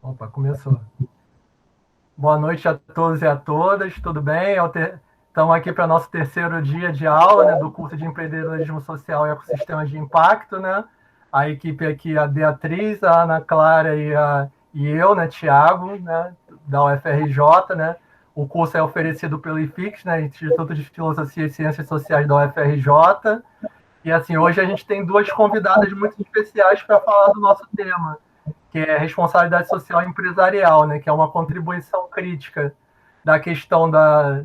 Opa, começou. Boa noite a todos e a todas, tudo bem? Estamos aqui para nosso terceiro dia de aula, né, do curso de Empreendedorismo Social e Ecossistemas de Impacto, né? A equipe aqui, a Beatriz, a Ana Clara e eu, né, Tiago, né, da UFRJ, né? O curso é oferecido pelo IFIX, né, Instituto de Filosofia e Ciências Sociais da UFRJ. E assim, hoje a gente tem duas convidadas muito especiais para falar do nosso tema, que é responsabilidade social empresarial, né, que é uma contribuição crítica da questão da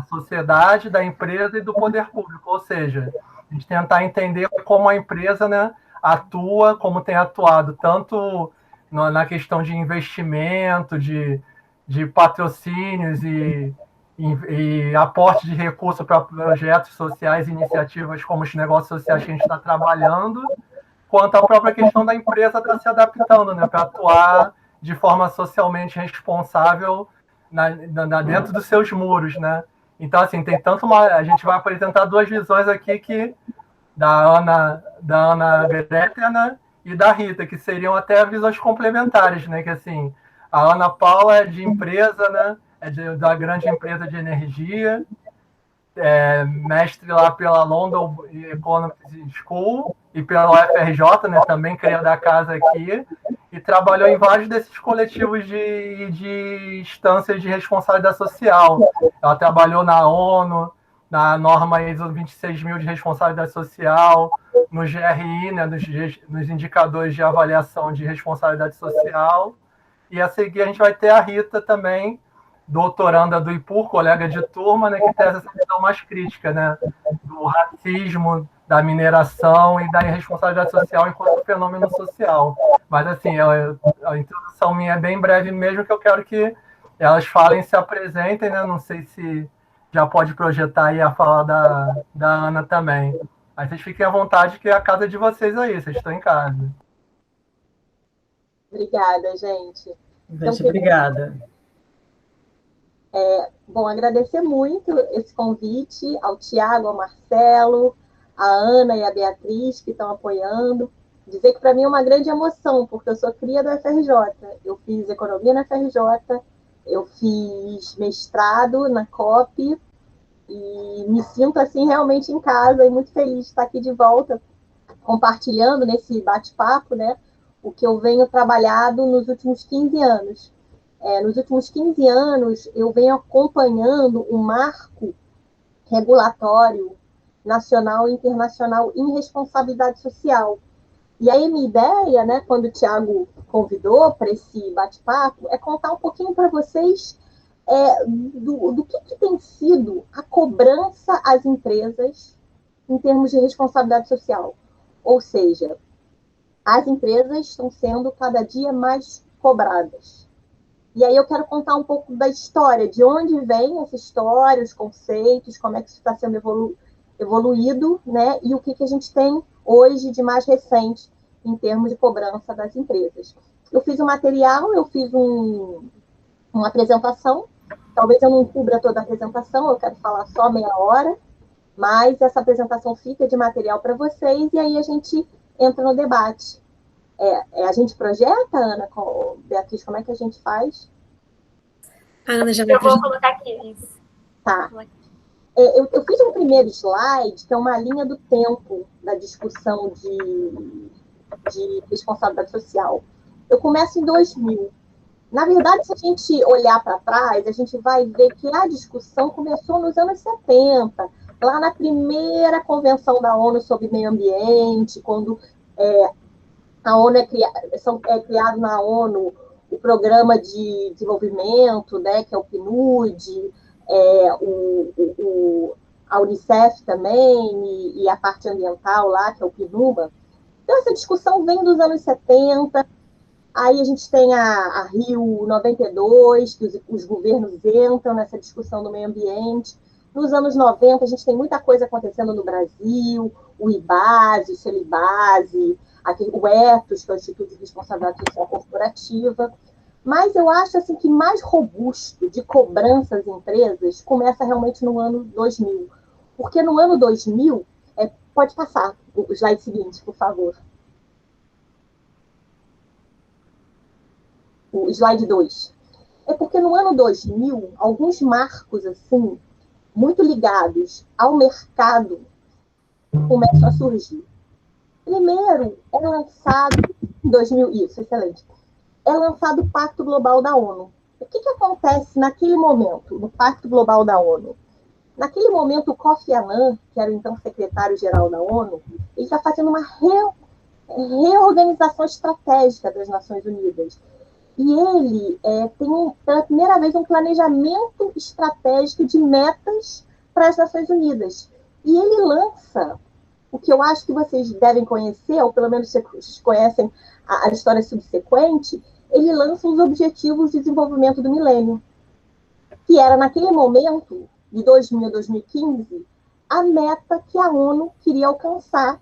sociedade, da empresa e do poder público, ou seja, a gente tentar entender como a empresa, né, atua, como tem atuado, tanto na questão de investimento, de patrocínios e aporte de recursos para projetos sociais e iniciativas como os negócios sociais que a gente está trabalhando, quanto à própria questão da empresa estar se adaptando, né, para atuar de forma socialmente responsável dentro dos seus muros, né? Então, assim, tem tanto a gente vai apresentar duas visões aqui que da Ana Greter, né, e da Rita, que seriam até visões complementares, né? Que assim, a Ana Paula é de empresa, né? Da grande empresa de energia, mestre lá pela London Economics School e pela UFRJ, né, também cria da casa aqui, e trabalhou em vários desses coletivos de instâncias de responsabilidade social. Ela trabalhou na ONU, na norma ISO 26.000 de responsabilidade social, no GRI, né, nos indicadores de avaliação de responsabilidade social. E a seguir a gente vai ter a Rita também, doutoranda do IPUR, colega de turma, né, que traz essa visão mais crítica, né, do racismo, da mineração e da irresponsabilidade social enquanto fenômeno social. Mas, assim, a introdução minha é bem breve mesmo, que eu quero que elas falem, se apresentem, né, não sei se já pode projetar aí a fala da Ana também. Aí vocês fiquem à vontade, que é a casa de vocês aí, vocês estão em casa. Obrigada, gente. Então, Gente, obrigada. bom, agradecer muito esse convite ao Tiago, ao Marcelo, a Ana e a Beatriz, que estão apoiando. Dizer que para mim é uma grande emoção, porque eu sou cria da FRJ. Eu fiz economia na FRJ, eu fiz mestrado na COP e me sinto assim realmente em casa e muito feliz de estar aqui de volta, compartilhando nesse bate-papo, né, o que eu venho trabalhado nos últimos 15 anos. Nos últimos 15 anos, eu venho acompanhando o marco regulatório nacional e internacional em responsabilidade social. E aí, minha ideia, né, quando o Tiago convidou para esse bate-papo, é contar um pouquinho para vocês do que tem sido a cobrança às empresas em termos de responsabilidade social. Ou seja, as empresas estão sendo cada dia mais cobradas. E aí eu quero contar um pouco da história, de onde vem essa história, os conceitos, como é que isso está sendo evoluído, né? E o que a gente tem hoje de mais recente em termos de cobrança das empresas. Eu fiz um material, eu fiz uma apresentação, talvez eu não cubra toda a apresentação, eu quero falar só meia hora, mas essa apresentação fica de material para vocês e aí a gente entra no debate. A gente projeta, Ana, Beatriz, como é que a gente faz? A Ana já vai Eu vou colocar aqui. Tá. Eu fiz um primeiro slide, que é uma linha do tempo da discussão de responsabilidade social. Eu começo em 2000. Na verdade, se a gente olhar para trás, a gente vai ver que a discussão começou nos anos 70, lá na primeira convenção da ONU sobre meio ambiente, quando a ONU é criado na ONU o programa de desenvolvimento, né, que é o PNUD, a Unicef também, e a parte ambiental lá, que é o PNUMA. Então, essa discussão vem dos anos 70, aí a gente tem a Rio 92, que os governos entram nessa discussão do meio ambiente. Nos anos 90, a gente tem muita coisa acontecendo no Brasil, o IBASE, o CELIBASE, o ETOS, que é o Instituto de Responsabilidade Social Corporativa. Mas eu acho assim, que mais robusto de cobrança às empresas começa realmente no ano 2000. Porque no ano 2000, pode passar o slide seguinte, por favor. o slide 2. É porque no ano 2000, alguns marcos assim, muito ligados ao mercado começam a surgir. Primeiro, é lançado, em 2000, isso, excelente, é lançado o Pacto Global da ONU. O que acontece naquele momento, no Pacto Global da ONU? Naquele momento, o Kofi Annan, que era então secretário-geral da ONU, ele está fazendo uma reorganização estratégica das Nações Unidas. E ele tem, pela primeira vez, um planejamento estratégico de metas para as Nações Unidas. E ele lança o que eu acho que vocês devem conhecer, ou pelo menos vocês conhecem a história subsequente, ele lança os Objetivos de Desenvolvimento do Milênio, que era, naquele momento, de 2000 a 2015, a meta que a ONU queria alcançar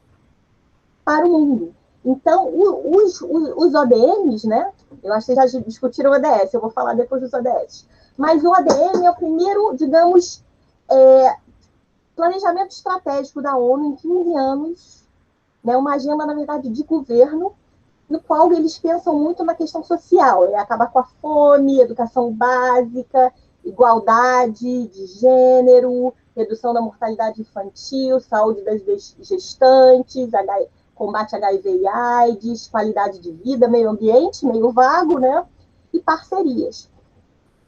para o mundo. Então, os ODMs, né? Eu acho que já discutiram o ODS, eu vou falar depois dos ODS. Mas o ODM é o primeiro, digamos, planejamento estratégico da ONU em 15 anos, né? Uma agenda, na verdade, de governo, no qual eles pensam muito na questão social, acabar com a fome, educação básica, igualdade de gênero, redução da mortalidade infantil, saúde das gestantes, combate a HIV e AIDS, qualidade de vida, meio ambiente, meio vago, né? E parcerias.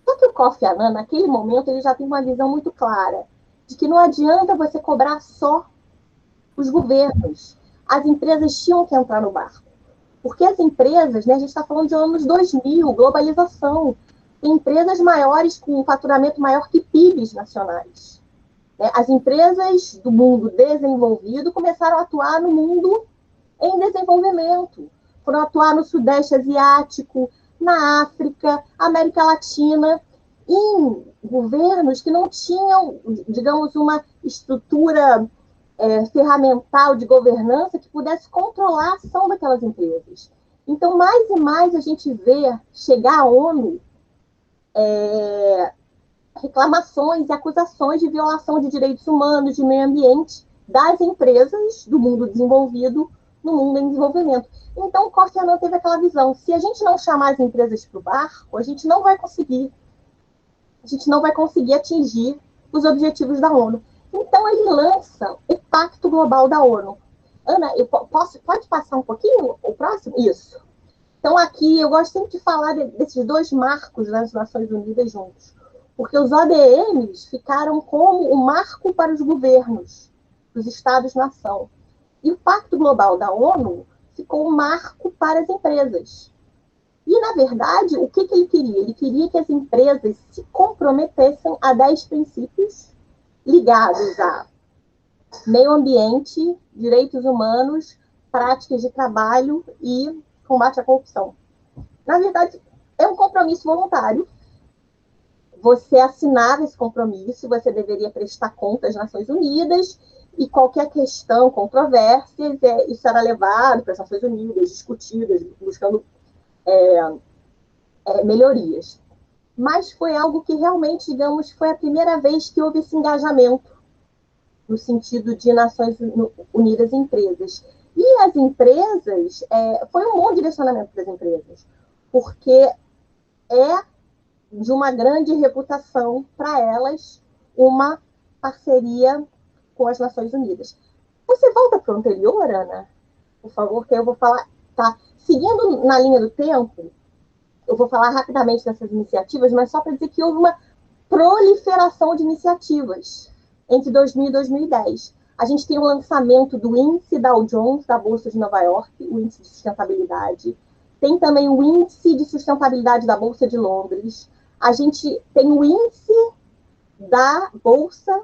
Só que o Kofi Annan, naquele momento, ele já tem uma visão muito clara de que não adianta você cobrar só os governos. As empresas tinham que entrar no barco. Porque as empresas, né, a gente está falando de anos 2000, globalização, tem empresas maiores com um faturamento maior que PIBs nacionais. As empresas do mundo desenvolvido começaram a atuar no mundo em desenvolvimento. Foram atuar no Sudeste Asiático, na África, América Latina, em governos que não tinham, digamos, uma estrutura ferramental de governança que pudesse controlar a ação daquelas empresas. Então, mais e mais a gente vê chegar à ONU reclamações e acusações de violação de direitos humanos, de meio ambiente, das empresas do mundo desenvolvido no mundo em desenvolvimento. Então, o Kofi Annan teve aquela visão: se a gente não chamar as empresas para o barco, a gente não vai conseguir atingir os objetivos da ONU. Então, ele lança o Pacto Global da ONU. Ana, pode passar um pouquinho o próximo? Isso. Então, aqui, eu gosto sempre de falar desses dois marcos das Nações Unidas juntos, porque os ODMs ficaram como o marco para os governos dos Estados-nação. E o Pacto Global da ONU ficou o marco para as empresas. E, na verdade, o que ele queria? Ele queria que as empresas se comprometessem a 10 princípios ligados a meio ambiente, direitos humanos, práticas de trabalho e combate à corrupção. Na verdade, é um compromisso voluntário. Você assinava esse compromisso, você deveria prestar contas às Nações Unidas, e qualquer questão, controvérsias, isso era levado para as Nações Unidas, discutidas, buscando melhorias. Mas foi algo que realmente, digamos, foi a primeira vez que houve esse engajamento no sentido de Nações Unidas e empresas. E as empresas, foi um bom direcionamento para as empresas, porque é de uma grande reputação para elas uma parceria com as Nações Unidas. Você volta para o anterior, Ana, por favor, que eu vou falar, tá? Seguindo na linha do tempo, eu vou falar rapidamente dessas iniciativas, mas só para dizer que houve uma proliferação de iniciativas entre 2000 e 2010. A gente tem o lançamento do índice Dow Jones, da Bolsa de Nova York, o índice de sustentabilidade. Tem também o índice de sustentabilidade da Bolsa de Londres. A gente tem o índice da Bolsa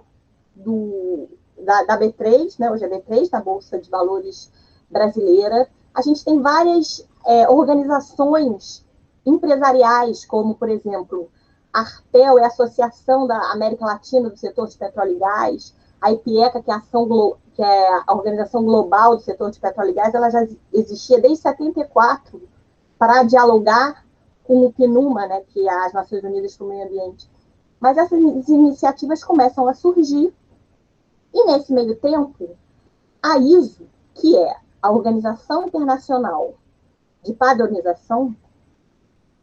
da B3, né, hoje é B3, da Bolsa de Valores brasileira. A gente tem várias organizações empresariais, como, por exemplo, a Arpel é a Associação da América Latina do Setor de Petróleo e Gás, a IPECA, que é a Organização Global do Setor de Petróleo e Gás, ela já existia desde 74 para dialogar com o PNUMA, né, que é as Nações Unidas para o Meio Ambiente. Mas essas iniciativas começam a surgir, e nesse meio tempo, a ISO, que é a Organização Internacional de Padronização,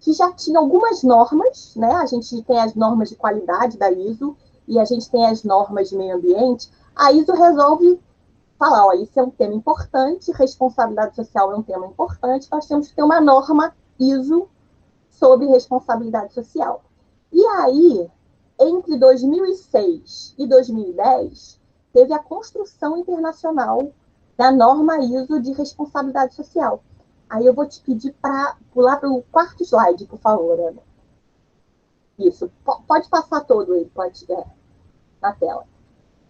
que já tinha algumas normas, né? A gente tem as normas de qualidade da ISO e a gente tem as normas de meio ambiente. A ISO resolve falar, olha, isso é um tema importante, responsabilidade social é um tema importante, nós temos que ter uma norma ISO sobre responsabilidade social. E aí, entre 2006 e 2010, teve a construção internacional da norma ISO de responsabilidade social. Aí eu vou te pedir para pular para o quarto slide, por favor, Ana. Isso, pode passar todo aí, pode, na tela.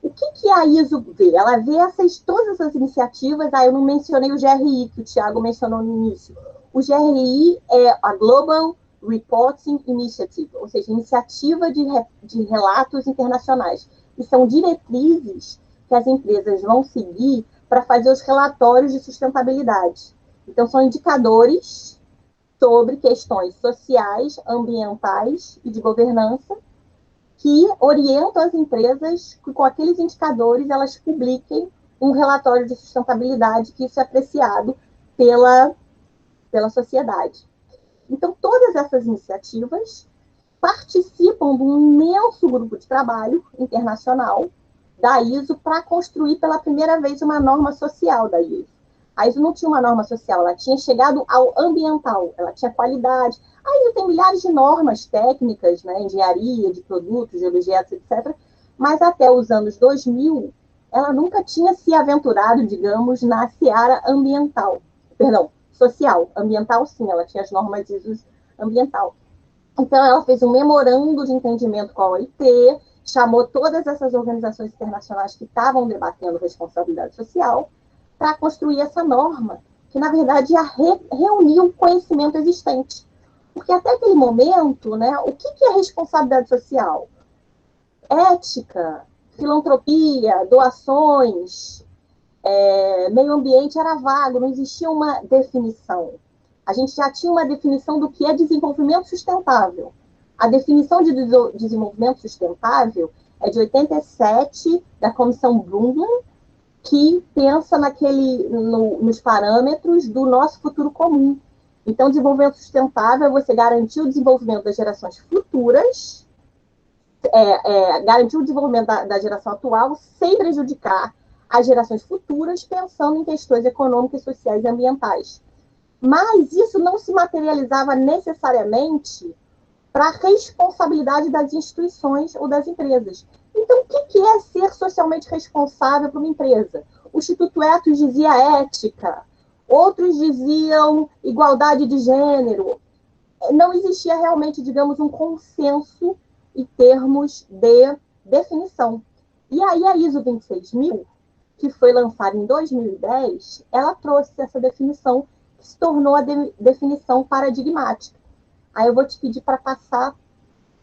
O que a ISO vê? Ela vê todas essas iniciativas, eu não mencionei o GRI, que o Thiago mencionou no início. O GRI é a Global Reporting Initiative, ou seja, iniciativa de relatos internacionais. E são diretrizes que as empresas vão seguir para fazer os relatórios de sustentabilidade. Então, são indicadores sobre questões sociais, ambientais e de governança que orientam as empresas que, com aqueles indicadores, elas publiquem um relatório de sustentabilidade, que isso é apreciado pela sociedade. Então, todas essas iniciativas participam de um imenso grupo de trabalho internacional da ISO para construir pela primeira vez uma norma social da ISO. A ISO não tinha uma norma social, ela tinha chegado ao ambiental, ela tinha qualidade. A ISO tem milhares de normas técnicas, né, engenharia, de produtos, de objetos, etc. Mas até os anos 2000, ela nunca tinha se aventurado, digamos, na seara ambiental. Perdão, social. Ambiental, sim, ela tinha as normas ISO ambiental. Então, ela fez um memorando de entendimento com a OIT, chamou todas essas organizações internacionais que estavam debatendo responsabilidade social para construir essa norma, que, na verdade, ia reunir o conhecimento existente. Porque até aquele momento, né, o que é responsabilidade social? Ética, filantropia, doações, meio ambiente era vago, não existia uma definição. A gente já tinha uma definição do que é desenvolvimento sustentável. A definição de desenvolvimento sustentável é de 87, da Comissão Brundtland, que pensa nos parâmetros do nosso futuro comum. Então, desenvolvimento sustentável é você garantir o desenvolvimento das gerações futuras, garantir o desenvolvimento da geração atual sem prejudicar as gerações futuras, pensando em questões econômicas, sociais e ambientais. Mas isso não se materializava necessariamente para a responsabilidade das instituições ou das empresas. Então, o que é ser socialmente responsável para uma empresa? O Instituto Ethos dizia ética, outros diziam igualdade de gênero. Não existia realmente, digamos, um consenso em termos de definição. E aí a ISO 26000, que foi lançada em 2010, ela trouxe essa definição, que se tornou a definição paradigmática. Aí eu vou te pedir para passar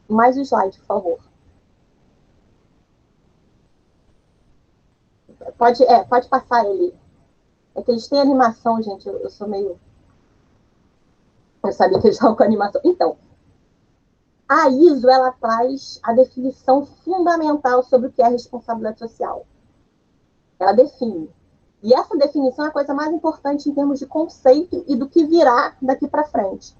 mais o slide, por favor. Pode passar ele. É que eles têm animação, gente. Eu sou meio... Eu sabia que eles estavam com animação. Então, a ISO, ela traz a definição fundamental sobre o que é responsabilidade social. Ela define. E essa definição é a coisa mais importante em termos de conceito e do que virá daqui para frente.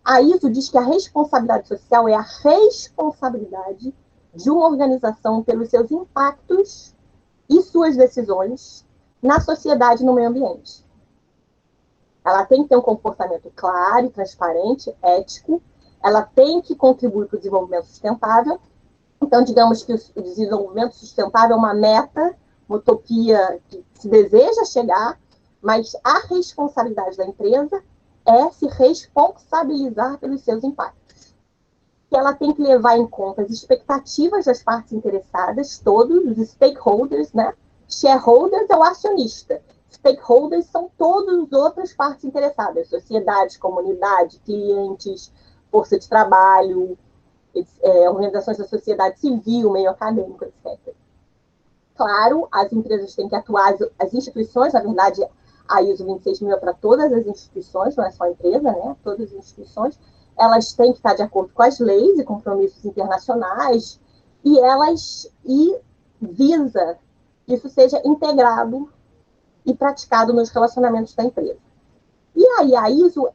A ISO diz que a responsabilidade social é a responsabilidade de uma organização pelos seus impactos e suas decisões na sociedade e no meio ambiente. Ela tem que ter um comportamento claro, transparente, ético. Ela tem que contribuir para o desenvolvimento sustentável. Então, digamos que o desenvolvimento sustentável é uma meta, uma utopia que se deseja chegar, mas a responsabilidade da empresa é se responsabilizar pelos seus impactos. Que ela tem que levar em conta as expectativas das partes interessadas, todos os stakeholders, né? Shareholders é o acionista. Stakeholders são todas as outras partes interessadas, sociedade, comunidade, clientes, força de trabalho, organizações da sociedade civil, meio acadêmico, etc. Claro, as empresas têm que atuar, as instituições, na verdade, a ISO 26000 é para todas as instituições, não é só a empresa, né? Todas as instituições, elas têm que estar de acordo com as leis e compromissos internacionais, e visa que isso seja integrado e praticado nos relacionamentos da empresa. E aí, a ISO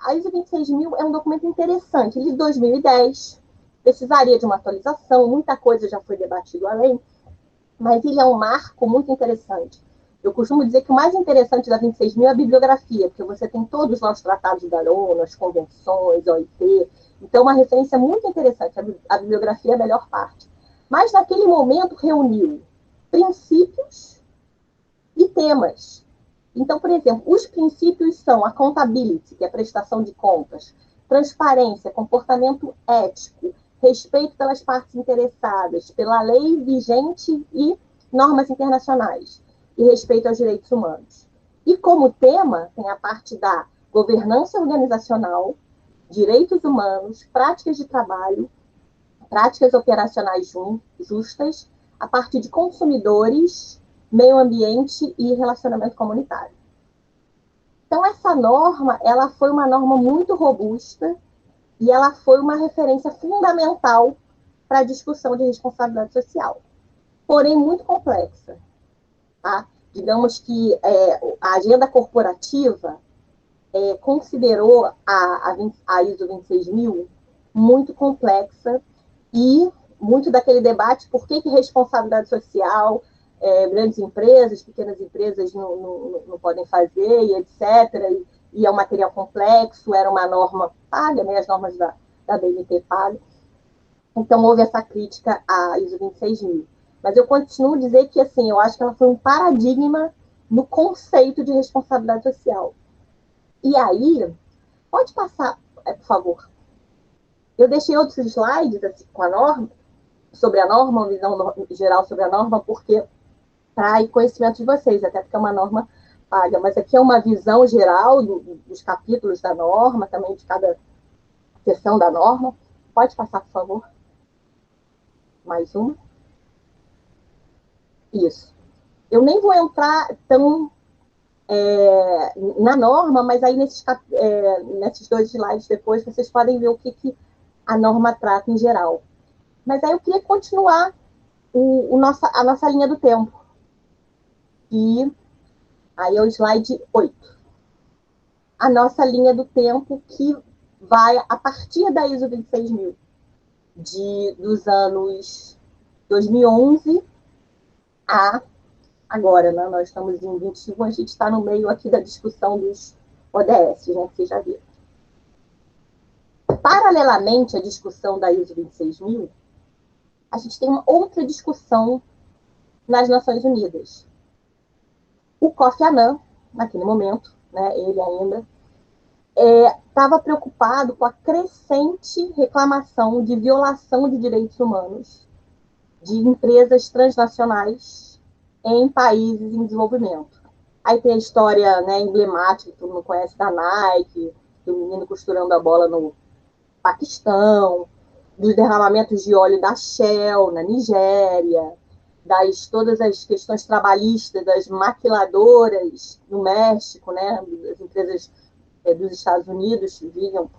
26000 é um documento interessante, ele é de 2010, precisaria de uma atualização, muita coisa já foi debatida além, mas ele é um marco muito interessante. Eu costumo dizer que o mais interessante da 26000 é a bibliografia, porque você tem todos lá os tratados da ONU, as convenções, OIT, então uma referência muito interessante, a bibliografia é a melhor parte. Mas naquele momento reuniu princípios e temas. Então, por exemplo, os princípios são accountability, que é a prestação de contas, transparência, comportamento ético, respeito pelas partes interessadas, pela lei vigente e normas internacionais, e respeito aos direitos humanos. E como tema, tem a parte da governança organizacional, direitos humanos, práticas de trabalho, práticas operacionais justas, a parte de consumidores, meio ambiente e relacionamento comunitário. Então, essa norma, ela foi uma norma muito robusta e ela foi uma referência fundamental para a discussão de responsabilidade social, porém muito complexa. Tá? Digamos que a agenda corporativa considerou a ISO 26000 muito complexa e muito daquele debate por que responsabilidade social, grandes empresas, pequenas empresas não podem fazer, e etc. E é um material complexo, era uma norma paga, né, as normas da BNT pagam. Então, houve essa crítica à ISO 26000. Mas eu continuo a dizer que, assim, eu acho que ela foi um paradigma no conceito de responsabilidade social. E aí, pode passar, por favor. Eu deixei outros slides assim, com a norma, sobre a norma, uma visão geral sobre a norma, porque para conhecimento de vocês, até porque é uma norma paga, mas aqui é uma visão geral dos capítulos da norma, também de cada seção da norma. Pode passar, por favor? Mais uma. Isso. Eu nem vou entrar tão na norma, mas aí nesses 2 slides depois vocês podem ver o que a norma trata em geral. Mas aí eu queria continuar a nossa linha do tempo. E aí é o slide 8. A nossa linha do tempo que vai a partir da ISO 26000, dos anos 2011 a agora, né? Nós estamos em 21, a gente está no meio aqui da discussão dos ODS, né, que vocês já viram. Paralelamente à discussão da ISO 26000, a gente tem uma outra discussão nas Nações Unidas. O Kofi Annan, naquele momento, né, ele ainda, estava preocupado com a crescente reclamação de violação de direitos humanos de empresas transnacionais em países em desenvolvimento. Aí tem a história, né, emblemática, que todo mundo conhece, da Nike, do menino costurando a bola no Paquistão, dos derramamentos de óleo da Shell na Nigéria, todas as questões trabalhistas das maquiladoras no México, né, as empresas dos Estados Unidos viviam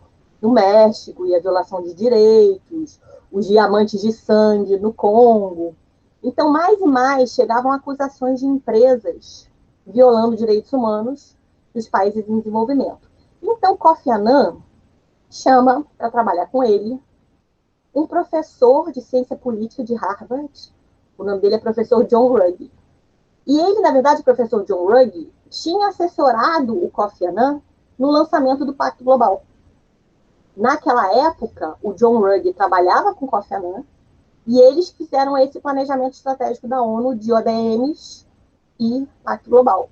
no México, e a violação de direitos, os diamantes de sangue no Congo. Então, mais e mais chegavam acusações de empresas violando direitos humanos dos países em desenvolvimento. Então, Kofi Annan chama para trabalhar com ele um professor de ciência política de Harvard, o nome dele é professor John Ruggie. E ele, na verdade, o professor John Ruggie, tinha assessorado o Kofi Annan no lançamento do Pacto Global. Naquela época, o John Ruggie trabalhava com o Kofi Annan e eles fizeram esse planejamento estratégico da ONU de ODMs e Pacto Global.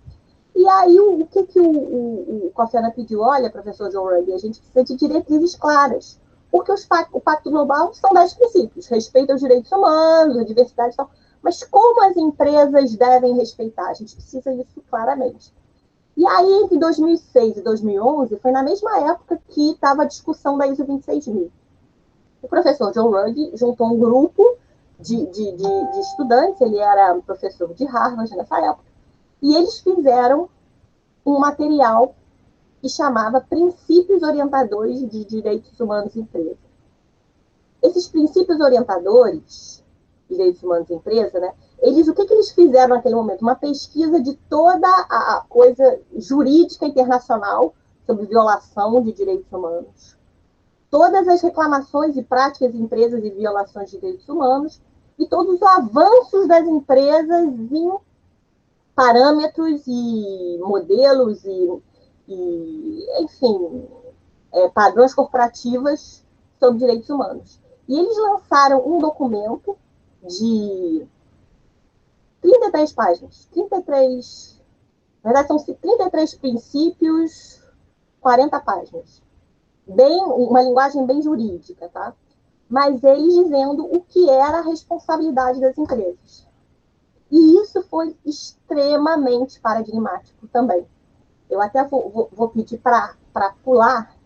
E aí, o que o Kofi Annan pediu? Olha, professor John Ruggie, a gente precisa de diretrizes claras, porque o Pacto Global são 10 princípios, respeito aos direitos humanos, a diversidade e tal, mas como as empresas devem respeitar? A gente precisa disso claramente. E aí, entre 2006 e 2011, foi na mesma época que estava a discussão da ISO 26000. O professor John Ruggie juntou um grupo de estudantes, ele era professor de Harvard nessa época, e eles fizeram um material que chamava Princípios Orientadores de Direitos Humanos em Empresa. Esses princípios orientadores de direitos humanos em empresa, né, o que eles fizeram naquele momento? Uma pesquisa de toda a coisa jurídica internacional sobre violação de direitos humanos, todas as reclamações e práticas de empresas e violações de direitos humanos, e todos os avanços das empresas em parâmetros e modelos enfim, padrões corporativos sobre direitos humanos. E eles lançaram um documento de 33 páginas, 33, na verdade são 33 princípios, 40 páginas. Uma linguagem bem jurídica, tá? Mas eles dizendo o que era a responsabilidade das empresas. E isso foi extremamente paradigmático também. Eu até vou pedir para pular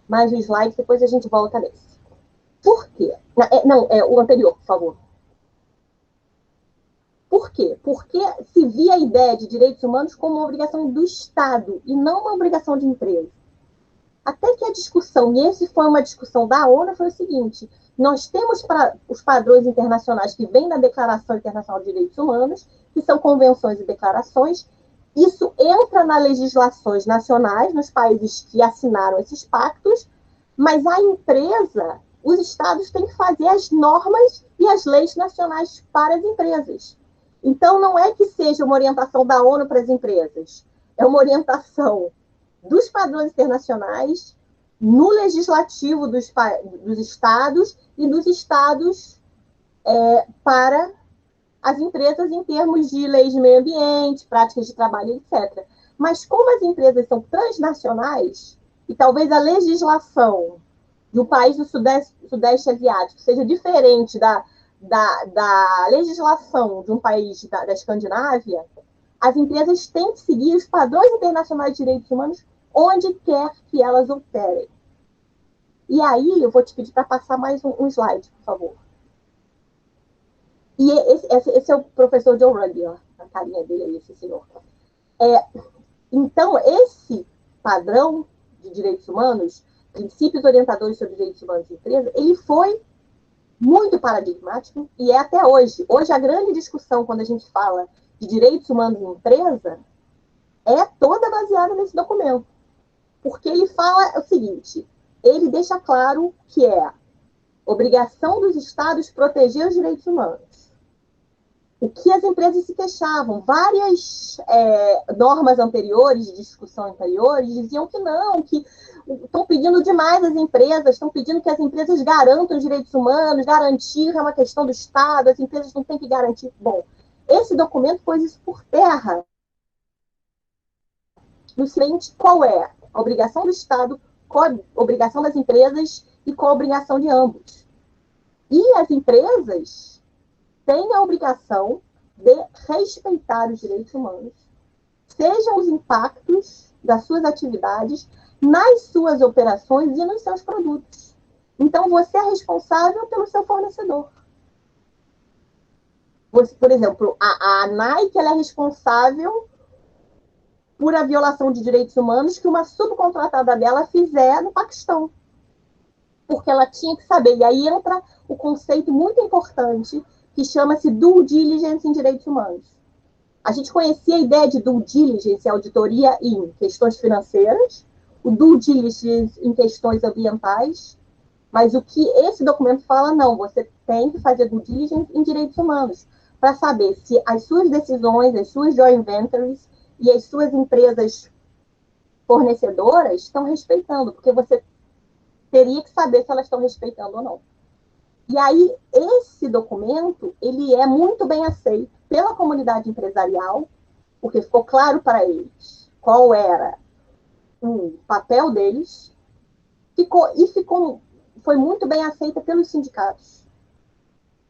mais o slide, depois a gente volta nesse. Por quê? O anterior, por favor. Por quê? Porque se via a ideia de direitos humanos como uma obrigação do Estado e não uma obrigação de empresa. Até que a discussão, e esse foi uma discussão da ONU, foi o seguinte: nós temos os padrões internacionais que vêm da Declaração Internacional de Direitos Humanos, que são convenções e declarações. Isso entra nas legislações nacionais, nos países que assinaram esses pactos, mas a empresa, os estados têm que fazer as normas e as leis nacionais para as empresas. Então, não é que seja uma orientação da ONU para as empresas, é uma orientação dos padrões internacionais no legislativo dos estados e dos estados para as empresas em termos de leis de meio ambiente, práticas de trabalho, etc. Mas como as empresas são transnacionais, e talvez a legislação de um país do Sudeste Asiático seja diferente da legislação de um país da Escandinávia, as empresas têm que seguir os padrões internacionais de direitos humanos onde quer que elas operem. E aí, eu vou te pedir para passar mais um slide, por favor. E esse é o professor Joe Ruggie, ó, a carinha dele, esse senhor. Então, esse padrão de direitos humanos, princípios orientadores sobre direitos humanos de empresa, ele foi muito paradigmático e é até hoje. Hoje, a grande discussão, quando a gente fala de direitos humanos em empresa, é toda baseada nesse documento. Porque ele fala o seguinte, ele deixa claro que é obrigação dos estados proteger os direitos humanos. O que as empresas se queixavam, várias normas anteriores, de discussão anteriores, diziam que não, que estão pedindo demais às empresas, estão pedindo que as empresas garantam os direitos humanos, garantir é uma questão do Estado, as empresas não têm que garantir. Bom, esse documento pôs isso por terra. No seguinte, qual é a obrigação do Estado, qual a obrigação das empresas e qual a obrigação de ambos. E as empresas têm a obrigação de respeitar os direitos humanos, sejam os impactos das suas atividades nas suas operações e nos seus produtos. Então, você é responsável pelo seu fornecedor. Você, por exemplo, a Nike ela é responsável por a violação de direitos humanos que uma subcontratada dela fizer no Paquistão. Porque ela tinha que saber. E aí entra o conceito muito importante que chama-se due diligence em direitos humanos. A gente conhecia a ideia de due diligence, auditoria em questões financeiras, o due diligence em questões ambientais, mas o que esse documento fala, não, você tem que fazer due diligence em direitos humanos, para saber se as suas decisões, as suas joint ventures e as suas empresas fornecedoras estão respeitando, porque você teria que saber se elas estão respeitando ou não. E aí, esse documento, ele é muito bem aceito pela comunidade empresarial, porque ficou claro para eles qual era o papel deles, foi muito bem aceita pelos sindicatos,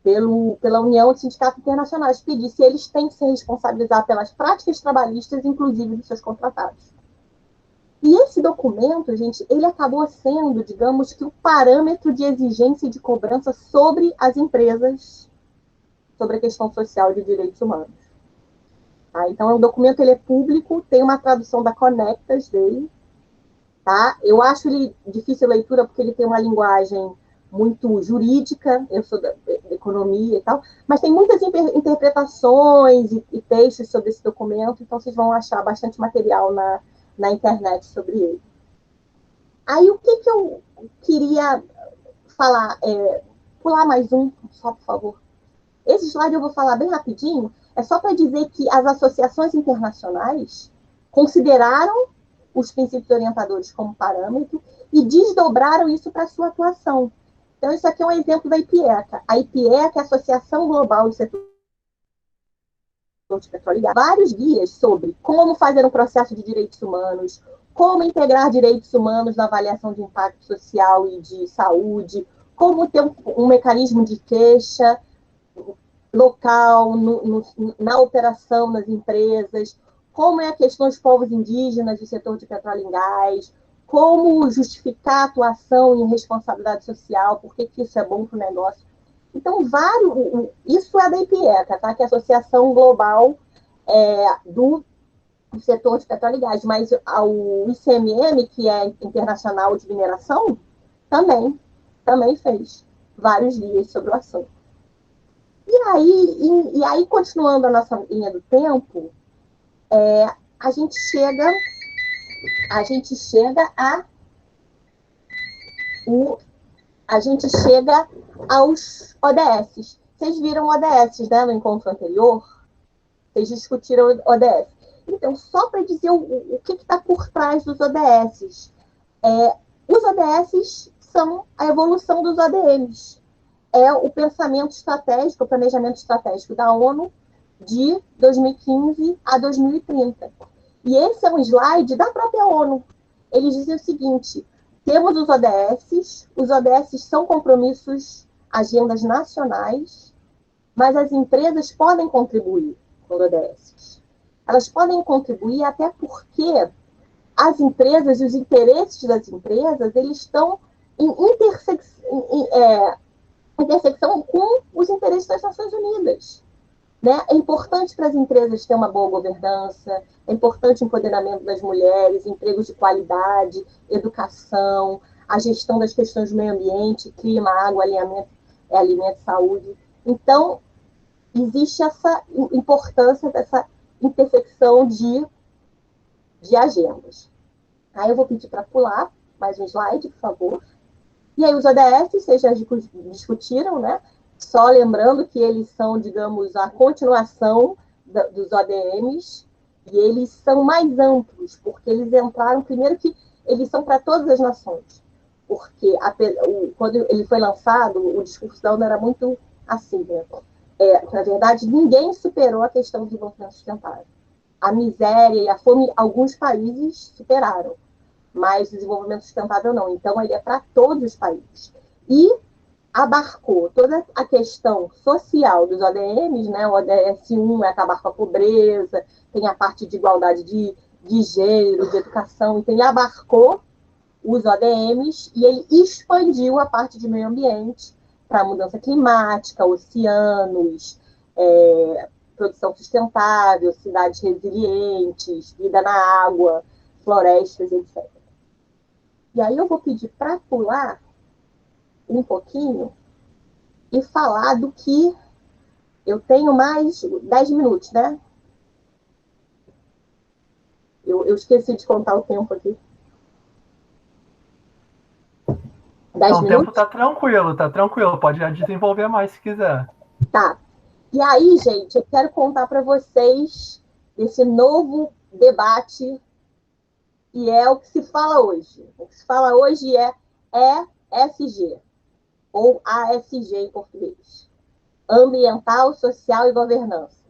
pela União de Sindicatos Internacionais, que disse que eles têm que se responsabilizar pelas práticas trabalhistas, inclusive dos seus contratados. E esse documento, gente, ele acabou sendo, digamos, que o parâmetro de exigência e de cobrança sobre as empresas, sobre a questão social e de direitos humanos. Tá? Então, o documento ele é público, tem uma tradução da Conectas dele. Tá? Eu acho ele difícil leitura porque ele tem uma linguagem muito jurídica, eu sou da economia e tal, mas tem muitas interpretações e textos sobre esse documento, então vocês vão achar bastante material na internet sobre ele. Aí, o que eu queria falar? Pular mais um, só por favor. Esse slide eu vou falar bem rapidinho, é só para dizer que as associações internacionais consideraram os princípios orientadores como parâmetro e desdobraram isso para a sua atuação. Então, isso aqui é um exemplo da IPIECA. A IPIECA é a Associação Global do Setor de Petróleo e Gás. Vários guias sobre como fazer um processo de direitos humanos, como integrar direitos humanos na avaliação de impacto social e de saúde, como ter um mecanismo de queixa local, na operação nas empresas, como é a questão dos povos indígenas do setor de petróleo e gás, como justificar a atuação em responsabilidade social, por que isso é bom para o negócio. Então, isso é da IPIECA, tá? Que é a Associação Global do setor de petróleo e gás, mas o ICMM, que é Internacional de Mineração, também fez vários guias sobre o assunto. E aí, continuando a nossa linha do tempo, a gente chega aos ODS. Vocês viram ODS, né, no encontro anterior? Vocês discutiram ODS. Então, só para dizer o que está por trás dos ODS. Os ODS são a evolução dos ODMs. É o pensamento estratégico, o planejamento estratégico da ONU de 2015 a 2030. E esse é um slide da própria ONU. Eles dizem o seguinte: temos os ODS são compromissos, agendas nacionais, mas as empresas podem contribuir com os ODS. Elas podem contribuir até porque as empresas e os interesses das empresas, eles estão em intersecção com os interesses das Nações Unidas. Né? É importante para as empresas ter uma boa governança, é importante o empoderamento das mulheres, empregos de qualidade, educação, a gestão das questões do meio ambiente, clima, água, alimento, saúde. Então, existe essa importância dessa intersecção de agendas. Aí eu vou pedir para pular mais um slide, por favor. E aí os ODS, vocês já discutiram, né? Só lembrando que eles são, digamos, a continuação dos ODMs, e eles são mais amplos, porque eles entraram, primeiro que eles são para todas as nações, porque quando ele foi lançado, o discurso da ONU era muito assim, né? Na verdade, ninguém superou a questão do desenvolvimento sustentável. A miséria e a fome, alguns países superaram, mas o desenvolvimento sustentável não. Então, ele é para todos os países. E abarcou toda a questão social dos ODMs, né? O ODS 1 é acabar com a pobreza, tem a parte de igualdade de gênero, de educação, então ele abarcou os ODMs e ele expandiu a parte de meio ambiente para mudança climática, oceanos, produção sustentável, cidades resilientes, vida na água, florestas, etc. E aí eu vou pedir para pular um pouquinho e falar do que eu tenho mais 10 minutos, né? Eu esqueci de contar o tempo aqui. 10 o minutos? tempo tá tranquilo. Pode desenvolver mais se quiser. Tá. E aí, gente, eu quero contar para vocês desse novo debate, e é o que se fala hoje. O que se fala hoje é ESG, ou ASG em português. Ambiental, Social e Governança.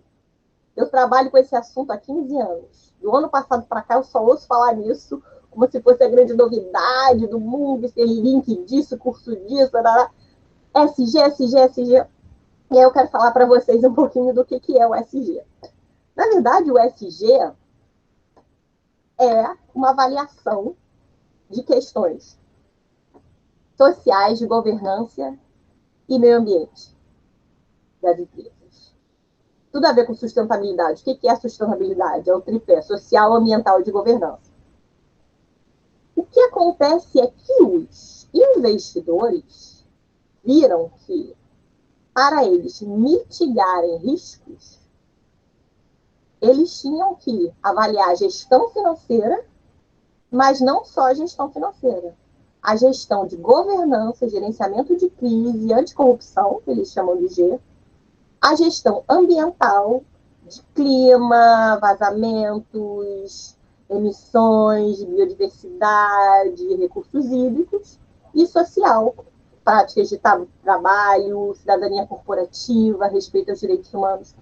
Eu trabalho com esse assunto há 15 anos. Do ano passado para cá, eu só ouço falar nisso como se fosse a grande novidade do mundo, esse link disso, curso disso, SG. E aí eu quero falar para vocês um pouquinho do que é o SG. Na verdade, o SG é uma avaliação de questões sociais, de governança e meio ambiente das empresas. Tudo a ver com sustentabilidade. O que é sustentabilidade? É o tripé social, ambiental e de governança. O que acontece é que os investidores, viram que, para eles mitigarem riscos, eles tinham que avaliar a gestão financeira, mas não só a gestão financeira. A gestão de governança, gerenciamento de crise, anticorrupção, que eles chamam de G, a gestão ambiental, de clima, vazamentos, emissões, biodiversidade, recursos hídricos, e social, práticas de trabalho, cidadania corporativa, respeito aos direitos humanos.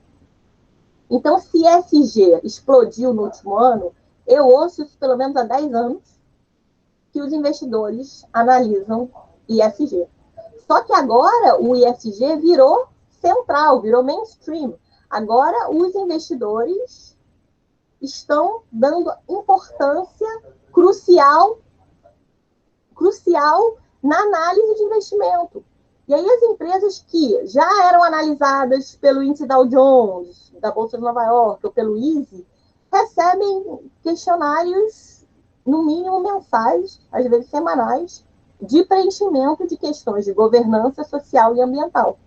Então, se ESG explodiu no último ano, eu ouço isso pelo menos há 10 anos, que os investidores analisam ESG. Só que agora o ESG virou central, virou mainstream. Agora os investidores estão dando importância crucial na análise de investimento. E aí as empresas que já eram analisadas pelo índice Dow Jones, da Bolsa de Nova York, ou pelo ISE, recebem questionários, no mínimo mensais, às vezes semanais, de preenchimento de questões de governança social e ambiental.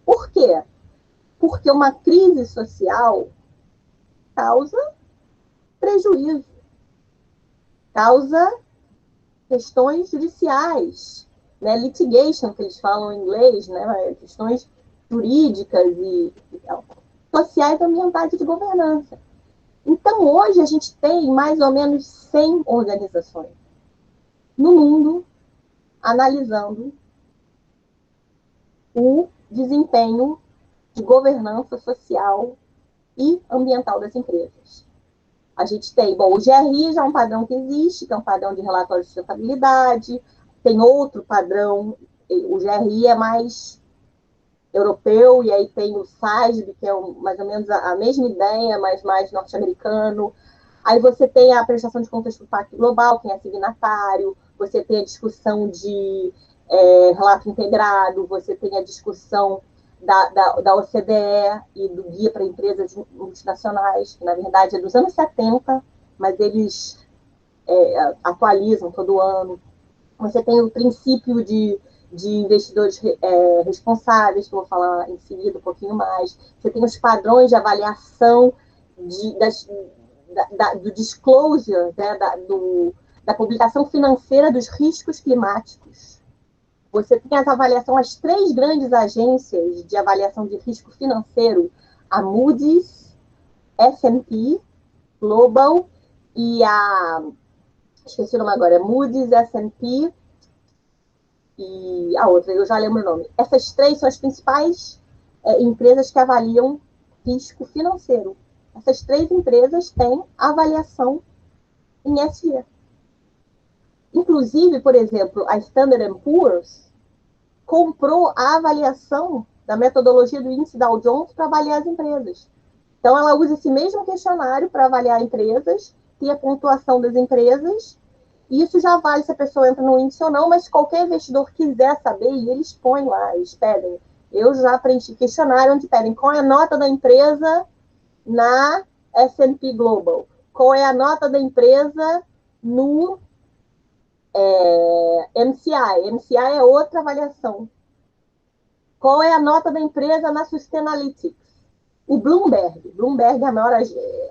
Por quê? Porque uma crise social causa prejuízo, causa questões judiciais, né? Litigation, que eles falam em inglês, né? Questões jurídicas e sociais, ambientais e de governança. Então, hoje, a gente tem mais ou menos 100 organizações no mundo analisando o desempenho de governança social e ambiental das empresas. A gente tem, o GRI já é um padrão que existe, que é um padrão de relatório de sustentabilidade, tem outro padrão, o GRI é mais europeu, e aí tem o SASB, que é mais ou menos a mesma ideia, mas mais norte-americano. Aí você tem a prestação de contas do Pacto Global, quem é signatário, você tem a discussão de relato integrado, você tem a discussão da OCDE e do Guia para Empresas Multinacionais, que na verdade é dos anos 70, mas eles atualizam todo ano. Você tem o princípio de investidores responsáveis, que eu vou falar em seguida um pouquinho mais. Você tem os padrões de avaliação do disclosure, né, da publicação financeira dos riscos climáticos. Você tem as 3 grandes agências de avaliação de risco financeiro, a Moody's, S&P Global e esqueci o nome agora, Moody's, S&P e a outra, eu já lembro o nome. Essas 3 são as principais empresas que avaliam risco financeiro. Essas 3 empresas têm avaliação em ESG. Inclusive, por exemplo, a Standard & Poor's comprou a avaliação da metodologia do índice Dow Jones para avaliar as empresas. Então, ela usa esse mesmo questionário para avaliar empresas, tem a pontuação das empresas, e isso já vale se a pessoa entra no índice ou não, mas se qualquer investidor quiser saber, e eles põem lá, eles pedem. Eu já preenchi questionário onde pedem qual é a nota da empresa na S&P Global, qual é a nota da empresa no MCI. MCI é outra avaliação. Qual é a nota da empresa na Sustainalytics? O Bloomberg é a maior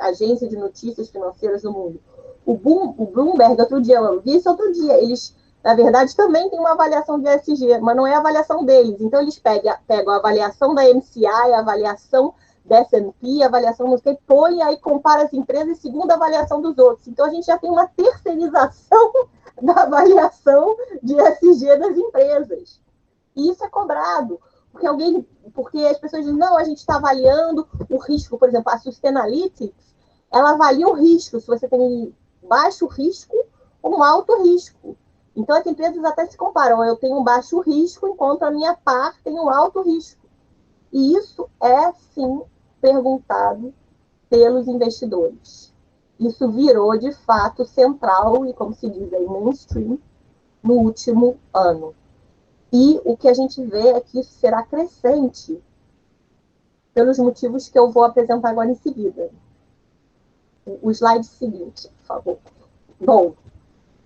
agência de notícias financeiras do mundo. O Bloomberg, eu vi isso outro dia, eles, na verdade, também têm uma avaliação de ESG, mas não é a avaliação deles. Então, eles pegam a avaliação da MCI, a avaliação da S&P, a avaliação do que põe, aí compara as empresas segundo a avaliação dos outros. Então, a gente já tem uma terceirização da avaliação de ESG das empresas. E isso é cobrado. Porque as pessoas dizem, não, a gente está avaliando o risco. Por exemplo, a Sustainalytics, ela avalia o risco, se você tem baixo risco ou um alto risco. Então, as empresas até se comparam. Eu tenho um baixo risco, enquanto a minha par tem um alto risco. E isso é, sim, perguntado pelos investidores. Isso virou, de fato, central e, como se diz aí, mainstream, no último ano. E o que a gente vê é que isso será crescente pelos motivos que eu vou apresentar agora em seguida. O slide seguinte, por favor. Bom,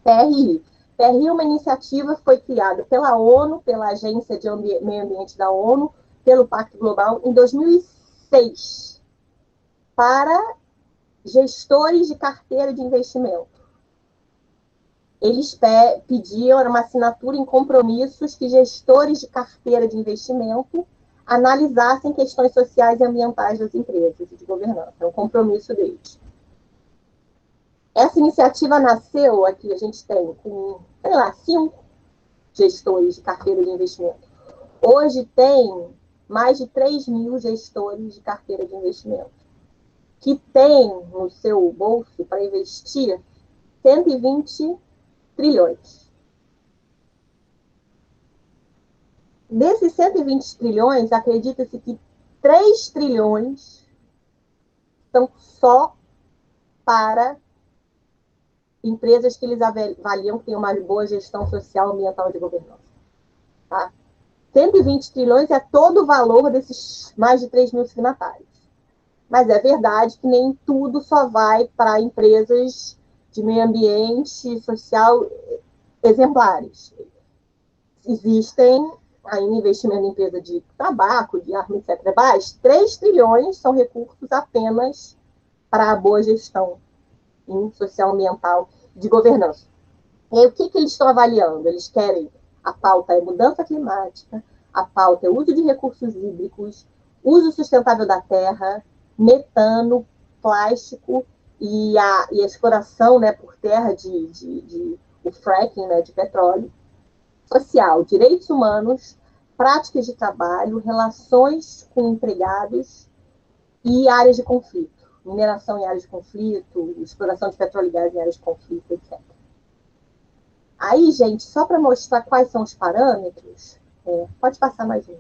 PRI. PRI é uma iniciativa que foi criada pela ONU, pela Agência de Meio Ambiente da ONU, pelo Pacto Global, em 2006, para gestores de carteira de investimento. Eles pediam uma assinatura em compromissos que gestores de carteira de investimento analisassem questões sociais e ambientais das empresas e de governança. É um compromisso deles. Essa iniciativa nasceu, aqui a gente tem com, 5 gestores de carteira de investimento. Hoje tem mais de 3 mil gestores de carteira de investimento, que tem no seu bolso para investir 120 trilhões. Desses 120 trilhões, acredita-se que 3 trilhões são só para empresas que eles avaliam que têm uma boa gestão social, ambiental e de governança. Tá? 120 trilhões é todo o valor desses mais de 3 mil signatários. Mas é verdade que nem tudo só vai para empresas de meio ambiente social exemplares. Existem ainda investimento em empresa de tabaco, de arma, etc. Mas 3 trilhões são recursos apenas para a boa gestão em social, ambiental de governança. E aí, o que eles estão avaliando? Eles querem, a pauta é mudança climática, a pauta é uso de recursos hídricos, uso sustentável da terra, metano, plástico e a exploração, né, por terra o fracking, né, de petróleo, social, direitos humanos, práticas de trabalho, relações com empregados e áreas de conflito. Mineração em áreas de conflito, exploração de petróleo e gás em áreas de conflito, etc. Aí, gente, só para mostrar quais são os parâmetros, pode passar mais um.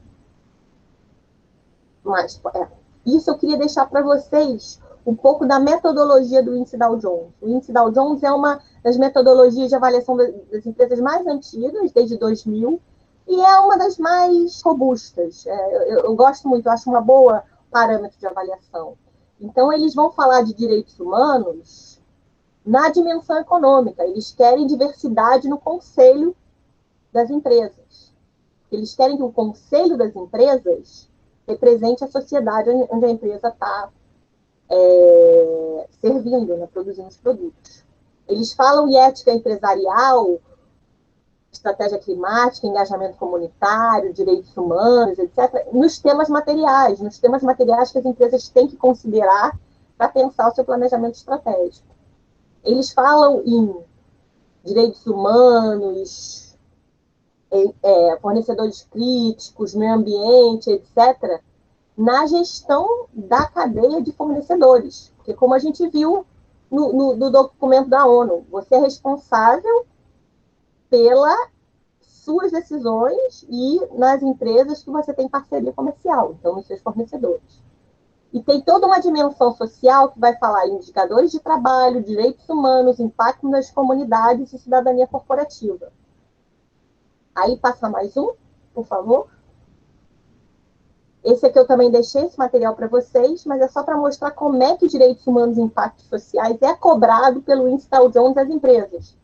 Isso eu queria deixar para vocês um pouco da metodologia do Índice Dow Jones. O Índice Dow Jones é uma das metodologias de avaliação das empresas mais antigas, desde 2000, e é uma das mais robustas. Eu gosto muito, eu acho uma boa parâmetro de avaliação. Então, eles vão falar de direitos humanos na dimensão econômica. Eles querem diversidade no conselho das empresas. Eles querem que o conselho das empresas represente a sociedade onde a empresa está servindo, né, produzindo os produtos. Eles falam em ética empresarial, estratégia climática, engajamento comunitário, direitos humanos, etc., nos temas materiais que as empresas têm que considerar para pensar o seu planejamento estratégico. Eles falam em direitos humanos, fornecedores críticos, meio ambiente, etc., na gestão da cadeia de fornecedores. Porque, como a gente viu no documento da ONU, você é responsável pelas suas decisões e nas empresas que você tem parceria comercial, então nos seus fornecedores. E tem toda uma dimensão social que vai falar em indicadores de trabalho, direitos humanos, impacto nas comunidades e cidadania corporativa. Aí passa mais um, por favor. Esse aqui eu também deixei esse material para vocês, mas é só para mostrar como é que direitos humanos e impactos sociais é cobrado pelo Índice Dow Jones das empresas.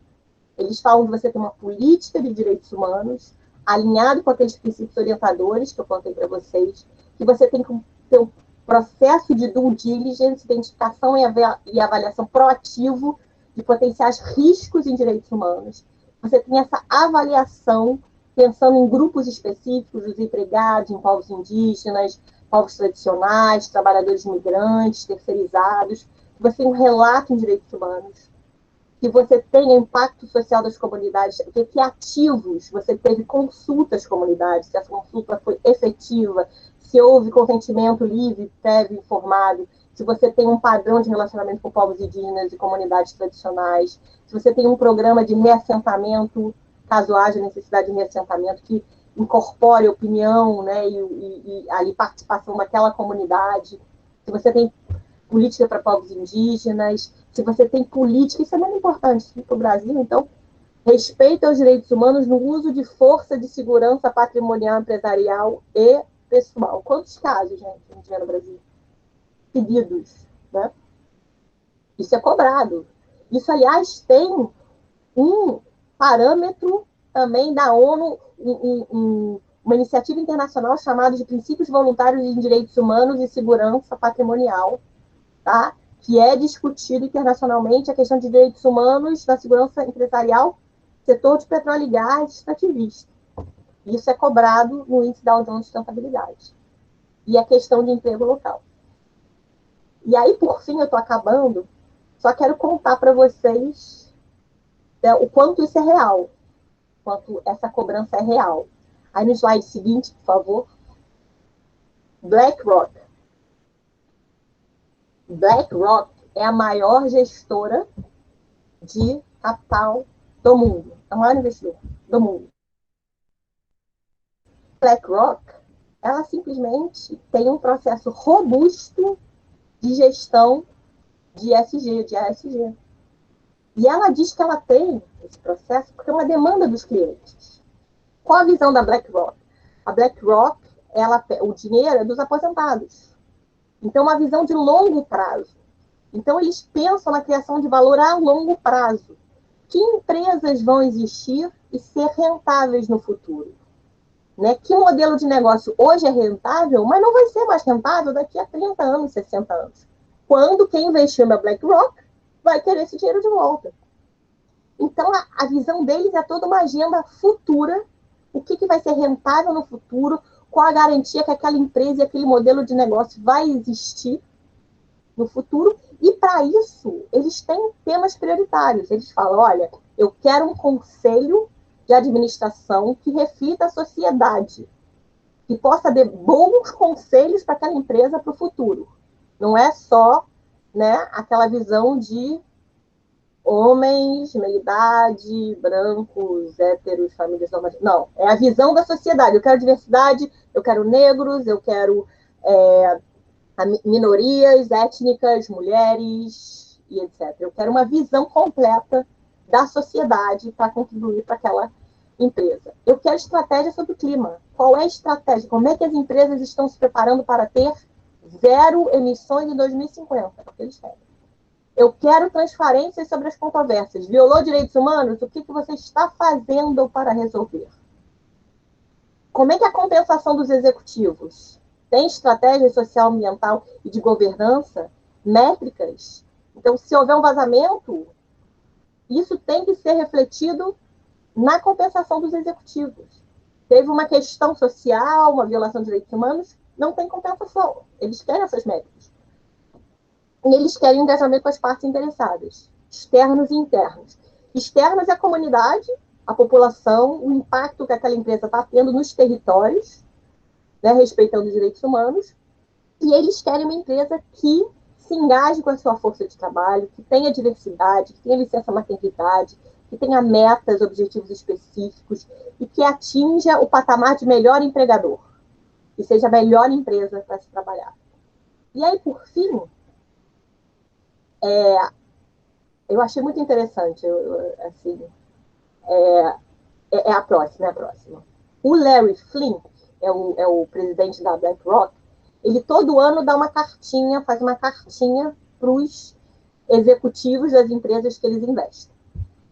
Eles falam que você tem uma política de direitos humanos alinhado com aqueles princípios orientadores que eu contei para vocês, que você tem que ter um processo de due diligence, identificação e avaliação proativo de potenciais riscos em direitos humanos. Você tem essa avaliação pensando em grupos específicos, os empregados, em povos indígenas, povos tradicionais, trabalhadores migrantes, terceirizados. Você tem um relato em direitos humanos, que você tenha impacto social das comunidades, que ativos você teve consulta às comunidades, se essa consulta foi efetiva, se houve consentimento livre, prévio, informado, se você tem um padrão de relacionamento com povos indígenas e comunidades tradicionais, se você tem um programa de reassentamento, caso haja necessidade de reassentamento, que incorpore opinião, né, e ali participação daquela comunidade, se você tem política para povos indígenas, se você tem política, isso é muito importante para o Brasil, então, respeito aos direitos humanos no uso de força de segurança patrimonial, empresarial e pessoal. Quantos casos, gente, a gente vê no Brasil? Pedidos, né? Isso é cobrado. Isso, aliás, tem um parâmetro também da ONU, uma iniciativa internacional chamada de Princípios Voluntários de Direitos Humanos e Segurança Patrimonial, tá? Que é discutido internacionalmente a questão de direitos humanos na segurança empresarial, setor de petróleo e gás extrativista. Isso é cobrado no índice da Dow Jones de sustentabilidade. E a questão de emprego local. E aí, por fim, eu estou acabando, só quero contar para vocês, né, o quanto isso é real, quanto essa cobrança é real. Aí no slide seguinte, por favor. BlackRock. BlackRock é a maior gestora de capital do mundo. É o maior investidor do mundo. BlackRock, ela simplesmente tem um processo robusto de gestão de ESG, de ASG. E ela diz que ela tem esse processo porque é uma demanda dos clientes. Qual a visão da BlackRock? A BlackRock, o dinheiro é dos aposentados. Então, uma visão de longo prazo. Então, eles pensam na criação de valor a longo prazo. Que empresas vão existir e ser rentáveis no futuro? Né? Que modelo de negócio hoje é rentável, mas não vai ser mais rentável daqui a 30 anos, 60 anos. Quando quem investiu na BlackRock vai querer esse dinheiro de volta. Então, a visão deles é toda uma agenda futura, o que vai ser rentável no futuro, qual a garantia que aquela empresa e aquele modelo de negócio vai existir no futuro. E, para isso, eles têm temas prioritários. Eles falam, olha, eu quero um conselho de administração que reflita a sociedade, que possa dar bons conselhos para aquela empresa para o futuro. Não é só, né, aquela visão de homens, meia-idade, brancos, héteros, famílias normais. Não, é a visão da sociedade. Eu quero diversidade, eu quero negros, eu quero minorias étnicas, mulheres e etc. Eu quero uma visão completa da sociedade para contribuir para aquela empresa. Eu quero estratégia sobre o clima. Qual é a estratégia? Como é que as empresas estão se preparando para ter zero emissões em 2050? É o que eles querem. Eu quero transparência sobre as controvérsias. Violou direitos humanos? O que você está fazendo para resolver? Como é que é a compensação dos executivos? Tem estratégia social, ambiental e de governança? Métricas? Então, se houver um vazamento, isso tem que ser refletido na compensação dos executivos. Teve uma questão social, uma violação de direitos humanos, não tem compensação. Eles querem essas métricas. E eles querem engajamento com as partes interessadas, externos e internos. Externos é a comunidade, a população, o impacto que aquela empresa está tendo nos territórios, né, respeitando os direitos humanos, e eles querem uma empresa que se engaje com a sua força de trabalho, que tenha diversidade, que tenha licença maternidade, que tenha metas, objetivos específicos e que atinja o patamar de melhor empregador, que seja a melhor empresa para se trabalhar. E aí, por fim, eu achei muito interessante, assim, é a próxima. O Larry Flink, é o presidente da BlackRock, ele todo ano dá uma cartinha, faz uma cartinha para os executivos das empresas que eles investem.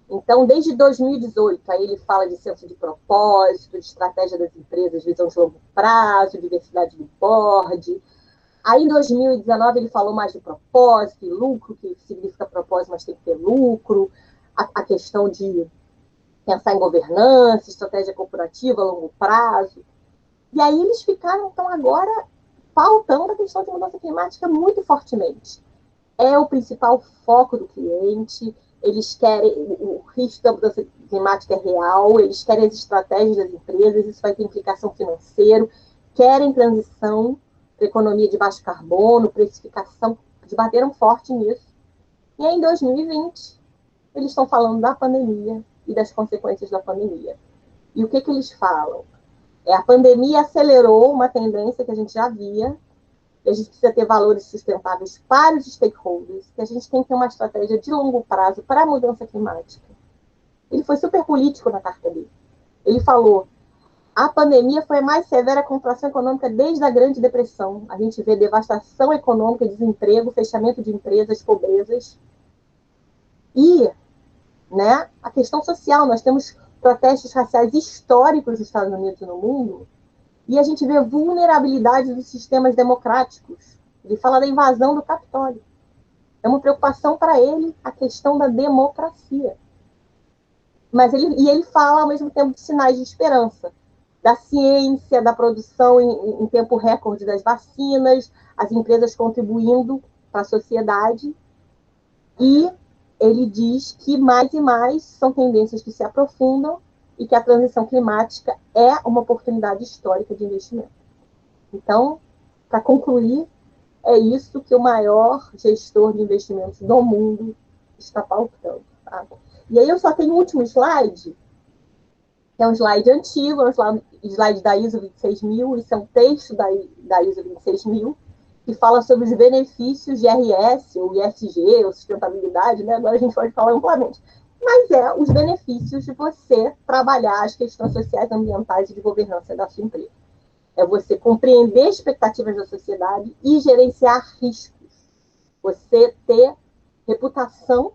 Então, desde 2018, aí ele fala de senso de propósito, de estratégia das empresas, visão de longo prazo, diversidade do board. Aí, em 2019, ele falou mais de propósito e lucro, que significa propósito, mas tem que ter lucro. A questão de pensar em governança, estratégia corporativa, longo prazo. E aí eles ficaram, então, agora pautando a questão de mudança climática muito fortemente. É o principal foco do cliente, eles querem, o risco da mudança climática é real, eles querem as estratégias das empresas, isso vai ter implicação financeira, querem transição para economia de baixo carbono, precificação, eles bateram forte nisso. E aí, em 2020, eles estão falando da pandemia e das consequências da pandemia. E o que eles falam? A pandemia acelerou uma tendência que a gente já via, que a gente precisa ter valores sustentáveis para os stakeholders, que a gente tem que ter uma estratégia de longo prazo para a mudança climática. Ele foi super político na carta dele. Ele falou, a pandemia foi a mais severa contração econômica desde a Grande Depressão. A gente vê devastação econômica, desemprego, fechamento de empresas, pobrezas. E né, a questão social. Nós temos protestos raciais históricos nos Estados Unidos e no mundo, e a gente vê vulnerabilidade dos sistemas democráticos. Ele fala da invasão do Capitólio. É uma preocupação para ele a questão da democracia. Mas ele fala, ao mesmo tempo, de sinais de esperança, da ciência, da produção em tempo recorde das vacinas, as empresas contribuindo para a sociedade. E ele diz que mais e mais são tendências que se aprofundam e que a transição climática é uma oportunidade histórica de investimento. Então, para concluir, é isso que o maior gestor de investimentos do mundo está pautando. Tá? E aí eu só tenho um último slide, que é um slide antigo, é um slide da ISO 26000, isso é um texto da ISO 26000, que fala sobre os benefícios de RS, ou ISG, ou sustentabilidade, né? Agora a gente pode falar amplamente. Mas é os benefícios de você trabalhar as questões sociais, ambientais e de governança da sua empresa. É você compreender expectativas da sociedade e gerenciar riscos. Você ter reputação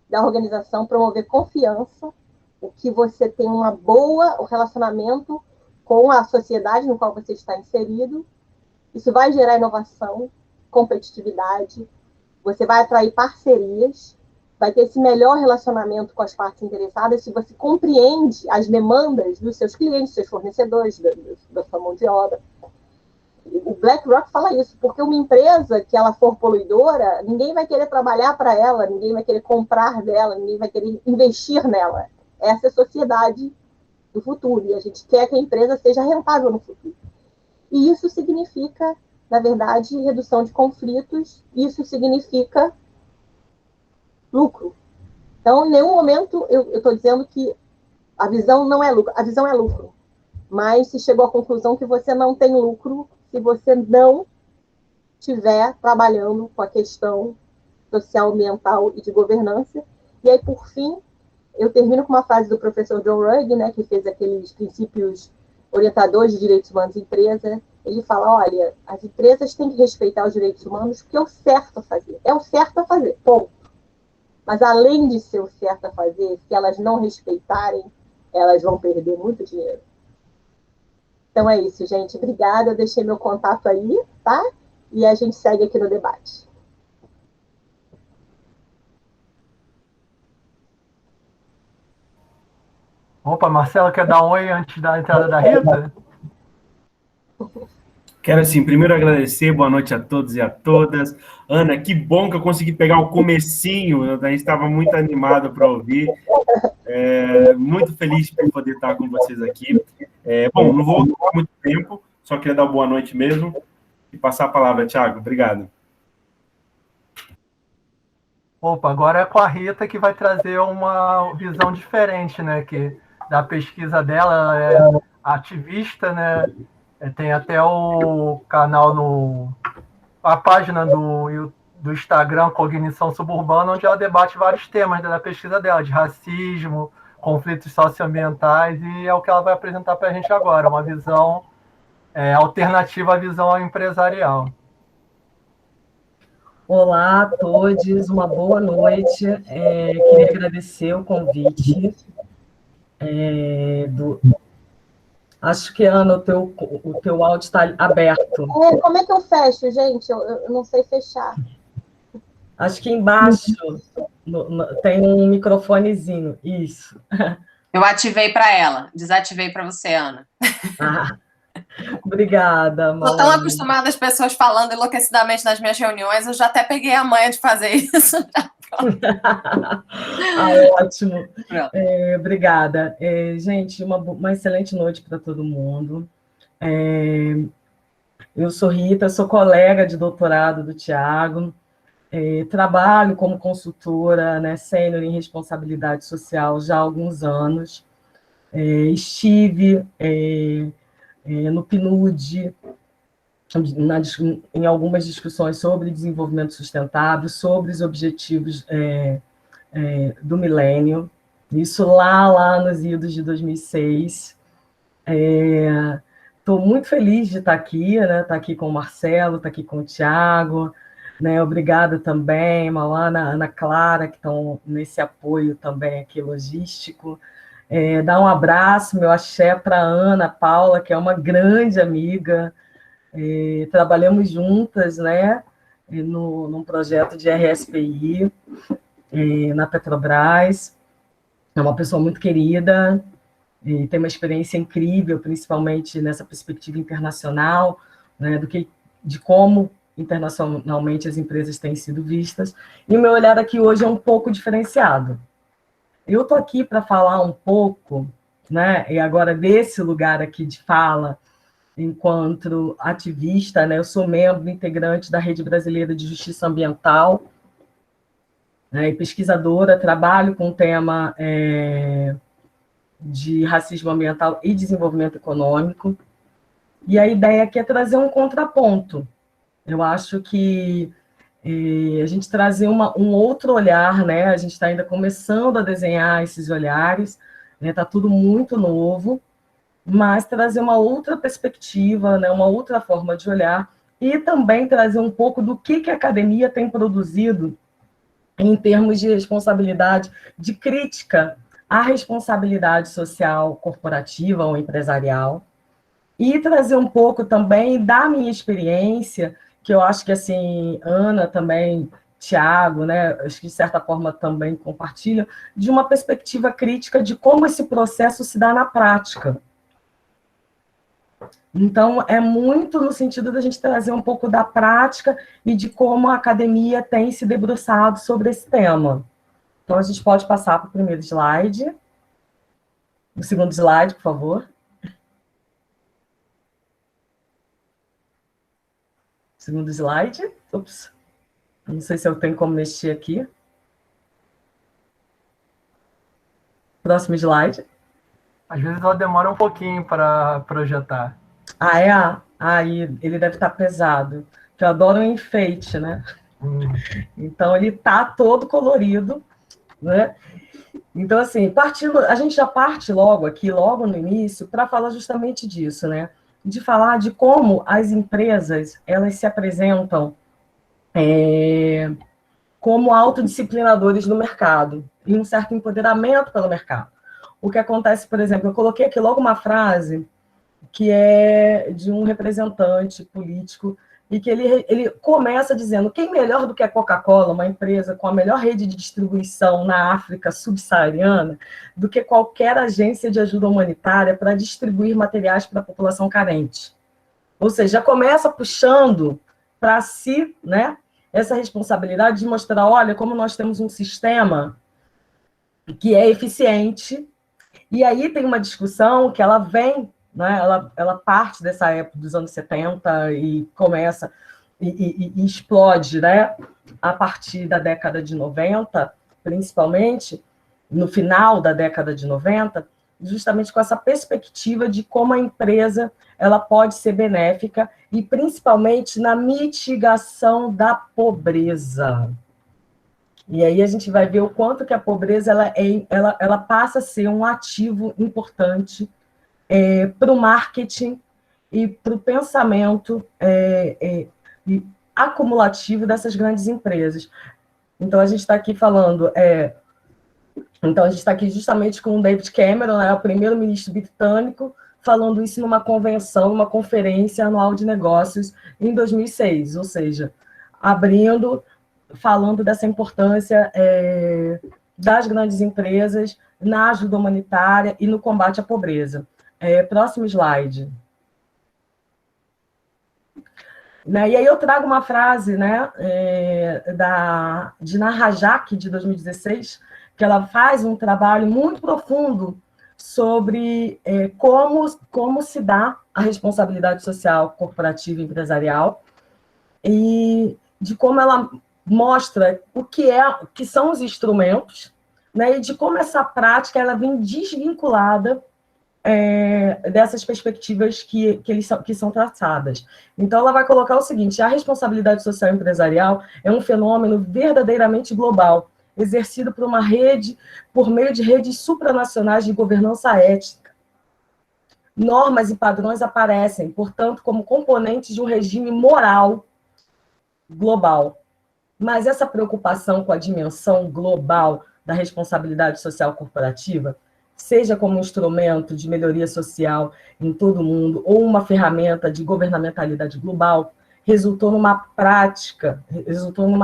da organização, promover confiança, o que você tem um relacionamento com a sociedade no qual você está inserido. Isso vai gerar inovação, competitividade, você vai atrair parcerias, vai ter esse melhor relacionamento com as partes interessadas se você compreende as demandas dos seus clientes, seus fornecedores, da sua mão de obra. O BlackRock fala isso, porque uma empresa que ela for poluidora, ninguém vai querer trabalhar para ela, ninguém vai querer comprar dela, ninguém vai querer investir nela. Essa é a sociedade do futuro, e a gente quer que a empresa seja rentável no futuro. E isso significa, na verdade, redução de conflitos, isso significa lucro. Então, em nenhum momento eu estou dizendo que a visão não é lucro, a visão é lucro. Mas se chegou à conclusão que você não tem lucro se você não estiver trabalhando com a questão social, ambiental e de governança. E aí, por fim, eu termino com uma frase do professor John Ruggie, né, que fez aqueles princípios orientadores de direitos humanos em empresa. Ele fala, olha, as empresas têm que respeitar os direitos humanos porque é o certo a fazer. É o certo a fazer, ponto. Mas além de ser o certo a fazer, se elas não respeitarem, elas vão perder muito dinheiro. Então é isso, gente. Obrigada. Eu deixei meu contato aí, tá? E a gente segue aqui no debate. Opa, Marcelo, quer dar um oi antes da entrada da Rita? Quero, assim, primeiro agradecer, boa noite a todos e a todas. Ana, que bom que eu consegui pegar o comecinho, a gente estava muito animado para ouvir. Muito feliz por poder estar com vocês aqui. Bom, não vou ocupar muito tempo, só queria dar boa noite mesmo e passar a palavra, Thiago. Obrigado. Opa, agora é com a Rita que vai trazer uma visão diferente, né? Que da pesquisa dela, ela é ativista, né? Tem até o canal a página do Instagram Cognição Suburbana, onde ela debate vários temas da pesquisa dela, de racismo, conflitos socioambientais, e é o que ela vai apresentar para a gente agora, uma visão alternativa à visão empresarial. Olá a todos, uma boa noite. Queria agradecer o convite. Acho que, Ana, o teu áudio está aberto. Como é que eu fecho, gente? Eu não sei fechar. Acho que embaixo tem um microfonezinho. Isso. Eu ativei para ela, desativei para você, Ana. Obrigada, Mãe. Estou tão acostumada as pessoas falando enlouquecidamente nas minhas reuniões, eu já até peguei a manha de fazer isso. Ótimo. Obrigada. Gente, uma excelente noite para todo mundo. Eu sou Rita, sou colega de doutorado do Thiago, trabalho como consultora, né, sênior em responsabilidade social já há alguns anos. Estive no PNUD, em algumas discussões sobre desenvolvimento sustentável, sobre os objetivos do milênio, isso lá nos idos de 2006. Estou muito feliz de estar aqui, né? Estar aqui com o Marcelo, estar aqui com o Thiago, né? Obrigada também, Mauana, Ana Clara, que estão nesse apoio também aqui logístico. Dar um abraço, meu axé para Ana Paula, que é uma grande amiga. Trabalhamos juntas, né? Num projeto de RSPI na Petrobras. É uma pessoa muito querida, e tem uma experiência incrível, principalmente nessa perspectiva internacional, né, de como internacionalmente as empresas têm sido vistas. E o meu olhar aqui hoje é um pouco diferenciado. Eu estou aqui para falar um pouco, né, e agora desse lugar aqui de fala, enquanto ativista, né, eu sou membro integrante da Rede Brasileira de Justiça Ambiental, né, e pesquisadora, trabalho com o tema de racismo ambiental e desenvolvimento econômico. E a ideia aqui é trazer um contraponto. Eu acho que a gente trazer um outro olhar, né? A gente está ainda começando a desenhar esses olhares, né? Está tudo muito novo, mas trazer uma outra perspectiva, né? Uma outra forma de olhar, e também trazer um pouco do que a academia tem produzido em termos de responsabilidade, de crítica à responsabilidade social, corporativa ou empresarial, e trazer um pouco também da minha experiência, que eu acho que, assim, Ana também, Tiago, né, acho que de certa forma também compartilham, de uma perspectiva crítica de como esse processo se dá na prática. Então, é muito no sentido da gente trazer um pouco da prática e de como a academia tem se debruçado sobre esse tema. Então, a gente pode passar para o primeiro slide. O segundo slide, por favor. Segundo slide. Ups. Não sei se eu tenho como mexer aqui. Próximo slide. Às vezes ela demora um pouquinho para projetar. Ah, é? Aí ele deve estar pesado. Eu adoro um enfeite, né? Então, ele está todo colorido, né? Então, assim, a gente já parte logo aqui, logo no início, para falar justamente disso, né? De falar de como as empresas, elas se apresentam como autodisciplinadores no mercado, e um certo empoderamento pelo mercado. O que acontece, por exemplo, eu coloquei aqui logo uma frase que é de um representante político, e que ele começa dizendo: quem melhor do que a Coca-Cola, uma empresa com a melhor rede de distribuição na África subsaariana, do que qualquer agência de ajuda humanitária para distribuir materiais para a população carente. Ou seja, já começa puxando para si, né, essa responsabilidade de mostrar: olha, como nós temos um sistema que é eficiente. E aí tem uma discussão que ela vem, né, ela parte dessa época dos anos 70 e começa e explode, né, a partir da década de 90, principalmente no final da década de 90, justamente com essa perspectiva de como a empresa ela pode ser benéfica, e principalmente na mitigação da pobreza. E aí a gente vai ver o quanto que a pobreza ela passa a ser um ativo importante para o marketing e para o pensamento acumulativo dessas grandes empresas. Então, a gente está aqui falando... Então, a gente está aqui justamente com o David Cameron, né, o primeiro-ministro britânico, falando isso numa convenção, uma conferência anual de negócios em 2006, ou seja, falando dessa importância das grandes empresas na ajuda humanitária e no combate à pobreza. Próximo slide. E aí eu trago uma frase, né, de Narrajak, de 2016, que ela faz um trabalho muito profundo sobre como se dá a responsabilidade social corporativa e empresarial, e de como ela mostra o que são os instrumentos, né, e de como essa prática ela vem desvinculada dessas perspectivas que são traçadas. Então, ela vai colocar o seguinte: a responsabilidade social empresarial é um fenômeno verdadeiramente global, exercido por meio de redes supranacionais de governança ética. Normas e padrões aparecem, portanto, como componentes de um regime moral global. Mas essa preocupação com a dimensão global da responsabilidade social corporativa, seja como um instrumento de melhoria social em todo o mundo, ou uma ferramenta de governamentalidade global, resultou numa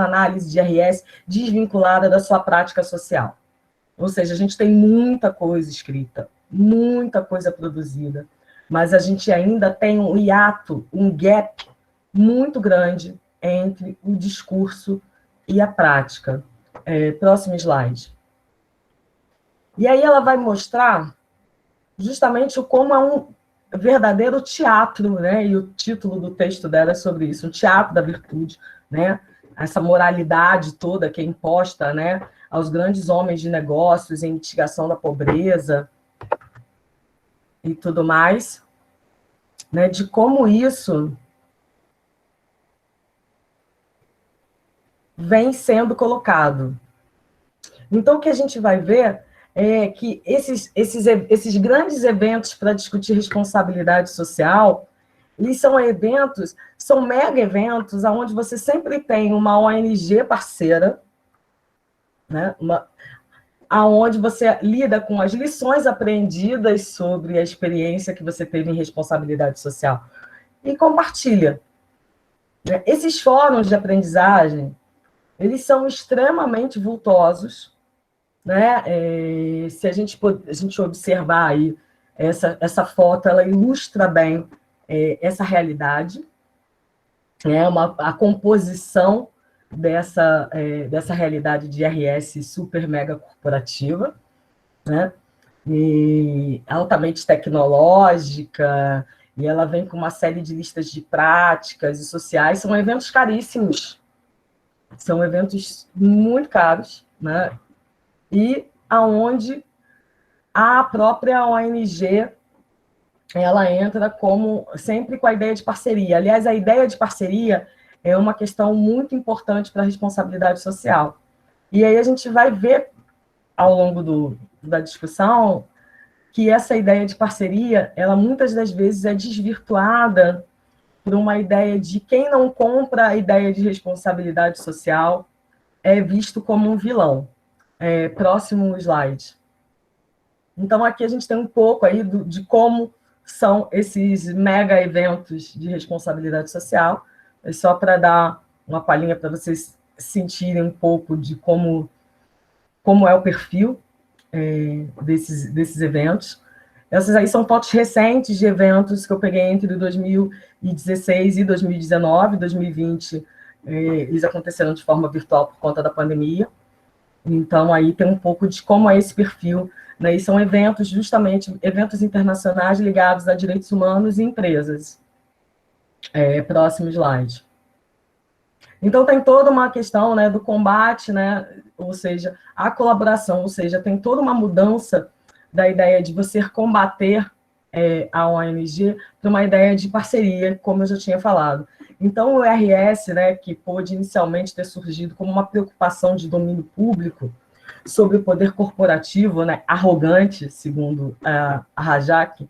análise de IRS desvinculada da sua prática social. Ou seja, a gente tem muita coisa escrita, muita coisa produzida, mas a gente ainda tem um hiato, um gap muito grande entre o discurso e a prática. Próximo slide. E aí ela vai mostrar justamente como é um verdadeiro teatro, né? E o título do texto dela é sobre isso, um teatro da virtude, né? Essa moralidade toda que é imposta, né, aos grandes homens de negócios em mitigação da pobreza e tudo mais, né? De como isso vem sendo colocado. Então, o que a gente vai ver é que esses grandes eventos para discutir responsabilidade social, eles são mega eventos onde você sempre tem uma ONG parceira, né, aonde você lida com as lições aprendidas sobre a experiência que você teve em responsabilidade social e compartilha. Esses fóruns de aprendizagem, eles são extremamente vultosos, né? Se a gente observar aí essa foto, ela ilustra bem essa realidade, né? A composição dessa realidade de IRS super mega corporativa, né? E altamente tecnológica, e ela vem com uma série de listas de práticas e sociais. São eventos caríssimos, são eventos muito caros, né? E aonde a própria ONG ela entra como sempre com a ideia de parceria. Aliás, a ideia de parceria é uma questão muito importante para a responsabilidade social. E aí a gente vai ver ao longo da discussão que essa ideia de parceria, ela muitas das vezes é desvirtuada por uma ideia de quem não compra a ideia de responsabilidade social é visto como um vilão. Próximo slide. Então, aqui a gente tem um pouco aí de como são esses mega eventos de responsabilidade social, só para dar uma palhinha para vocês sentirem um pouco de como é o perfil desses eventos. Essas aí são fotos recentes de eventos que eu peguei entre 2016 e 2019, 2020, eles aconteceram de forma virtual por conta da pandemia. Então, aí tem um pouco de como é esse perfil, né? E são eventos, justamente, eventos internacionais ligados a direitos humanos e empresas. Próximo slide. Então, tem toda uma questão, né, do combate, né, ou seja, a colaboração, ou seja, tem toda uma mudança da ideia de você combater a ONG para uma ideia de parceria, como eu já tinha falado. Então, o IRS, né, que pôde inicialmente ter surgido como uma preocupação de domínio público sobre o poder corporativo, né, arrogante, segundo a Rajak,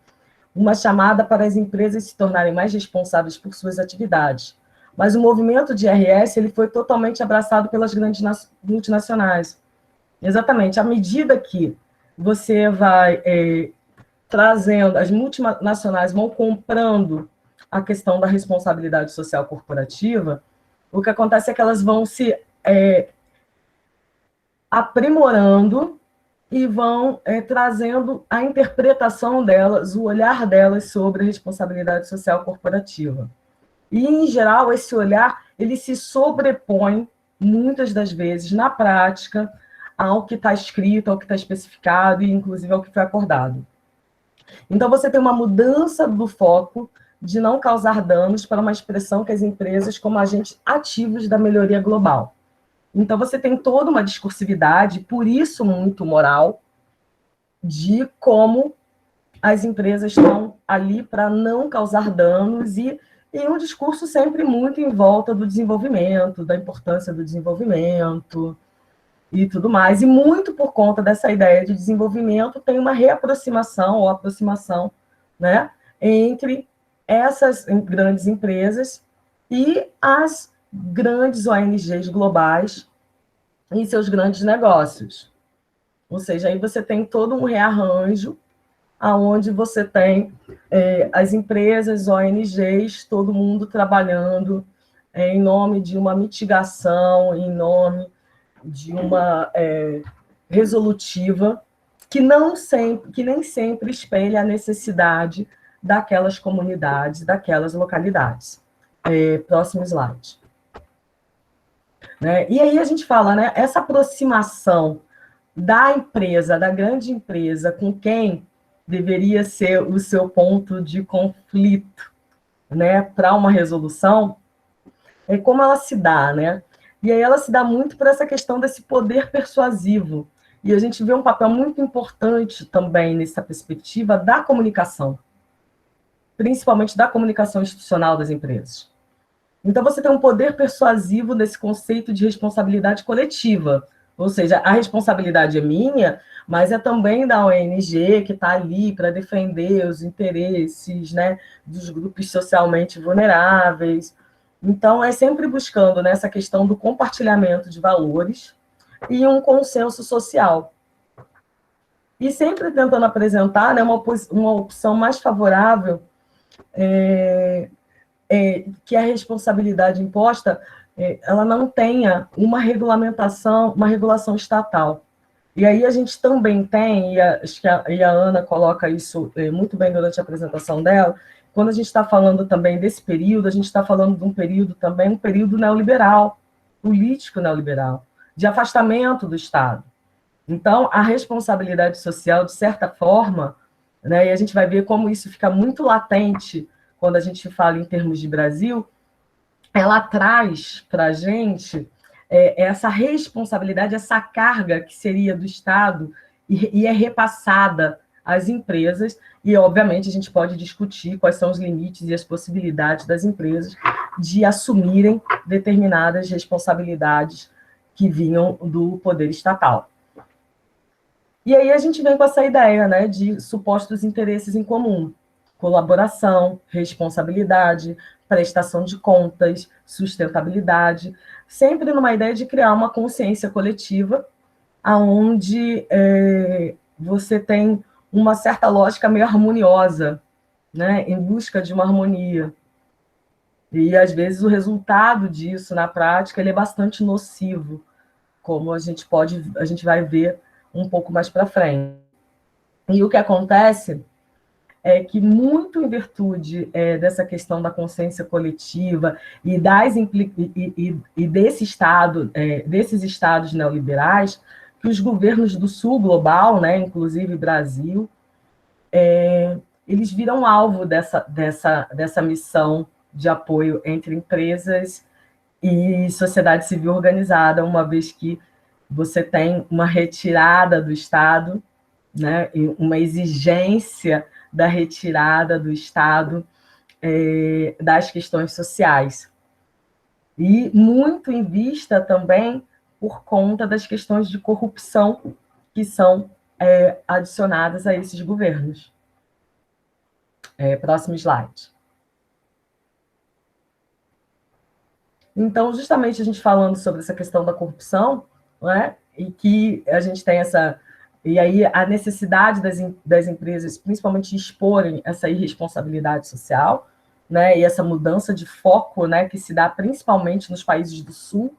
uma chamada para as empresas se tornarem mais responsáveis por suas atividades. Mas o movimento de IRS ele foi totalmente abraçado pelas grandes multinacionais. Exatamente, à medida que você vai trazendo, as multinacionais vão comprando a questão da responsabilidade social corporativa, o que acontece é que elas vão se aprimorando e vão trazendo a interpretação delas, o olhar delas sobre a responsabilidade social corporativa. E, em geral, esse olhar ele se sobrepõe, muitas das vezes, na prática, ao que está escrito, ao que está especificado e, inclusive, ao que foi acordado. Então, você tem uma mudança do foco de não causar danos para uma expressão que as empresas como agentes ativos da melhoria global. Então, você tem toda uma discursividade, por isso muito moral, de como as empresas estão ali para não causar danos e um discurso sempre muito em volta do desenvolvimento, da importância do desenvolvimento e tudo mais. E muito por conta dessa ideia de desenvolvimento, tem uma reaproximação ou aproximação, né, entre essas grandes empresas e as grandes ONGs globais em seus grandes negócios. Ou seja, aí você tem todo um rearranjo aonde você tem as empresas, ONGs, todo mundo trabalhando em nome de uma mitigação, em nome de uma resolutiva que nem sempre espelha a necessidade daquelas comunidades, daquelas localidades. Próximo slide. Né? E aí a gente fala, né, essa aproximação da empresa, da grande empresa, com quem deveria ser o seu ponto de conflito, né, para uma resolução, como ela se dá, né? E aí ela se dá muito por essa questão desse poder persuasivo. E a gente vê um papel muito importante também nessa perspectiva da comunicação, principalmente da comunicação institucional das empresas. Então, você tem um poder persuasivo nesse conceito de responsabilidade coletiva, ou seja, a responsabilidade é minha, mas é também da ONG que está ali para defender os interesses, né, dos grupos socialmente vulneráveis. Então, é sempre buscando nessa questão do compartilhamento de valores e um consenso social. E sempre tentando apresentar, né, uma opção mais favorável que a responsabilidade imposta ela não tenha uma regulação estatal. E aí a gente também tem, acho que a Ana coloca isso muito bem durante a apresentação dela, quando a gente está falando também desse período, a gente está falando de um período também, um período neoliberal, político neoliberal, de afastamento do Estado. Então, a responsabilidade social, de certa forma, né, e a gente vai ver como isso fica muito latente quando a gente fala em termos de Brasil, ela traz para a gente essa responsabilidade, essa carga que seria do Estado e é repassada às empresas, e, obviamente, a gente pode discutir quais são os limites e as possibilidades das empresas de assumirem determinadas responsabilidades que vinham do poder estatal. E aí a gente vem com essa ideia, né, de supostos interesses em comum, colaboração, responsabilidade, prestação de contas, sustentabilidade, sempre numa ideia de criar uma consciência coletiva, onde você tem uma certa lógica meio harmoniosa, né, em busca de uma harmonia. E, às vezes, o resultado disso, na prática, ele é bastante nocivo, como a gente vai ver um pouco mais para frente. E o que acontece é que, muito em virtude dessa questão da consciência coletiva e, desses estados neoliberais, que os governos do sul global, né, inclusive Brasil, eles viram alvo dessa missão de apoio entre empresas e sociedade civil organizada, uma vez que você tem uma retirada do Estado, né, uma exigência da retirada do Estado das questões sociais. E muito em vista também por conta das questões de corrupção que são adicionadas a esses governos. Próximo slide. Então, justamente a gente falando sobre essa questão da corrupção, né, e que a gente tem e aí a necessidade das empresas, principalmente, exporem essa irresponsabilidade social, né, e essa mudança de foco, né, que se dá principalmente nos países do Sul,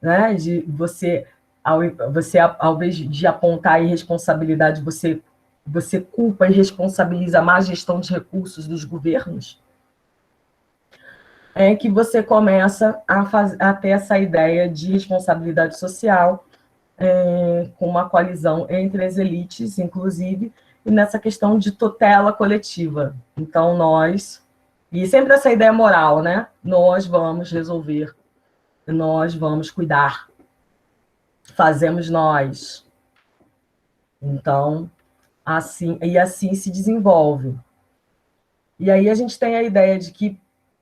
né, de você ao invés de apontar a irresponsabilidade, você culpa e responsabiliza a má gestão de recursos dos governos, que você começa a ter essa ideia de responsabilidade social, com uma coalizão entre as elites, inclusive, e nessa questão de tutela coletiva. Então, e sempre essa ideia moral, né? Nós vamos resolver, nós vamos cuidar, fazemos nós. Então, assim se desenvolve. E aí a gente tem a ideia de que,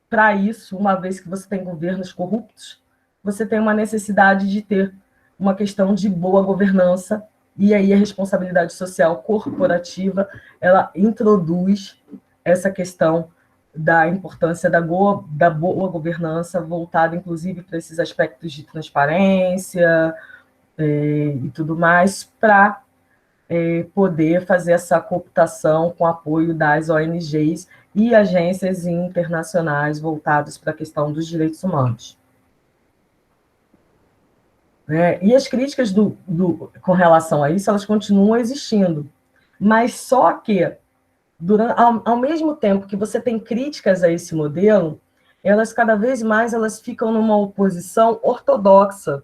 para isso, uma vez que você tem governos corruptos, você tem uma necessidade de ter uma questão de boa governança, e aí a responsabilidade social corporativa, ela introduz essa questão da importância da boa governança, voltada, inclusive, para esses aspectos de transparência e tudo mais, para poder fazer essa cooptação com apoio das ONGs e agências internacionais voltadas para a questão dos direitos humanos. E as críticas com relação a isso, elas continuam existindo, mas só que, ao mesmo tempo que você tem críticas a esse modelo, elas cada vez mais ficam numa oposição ortodoxa,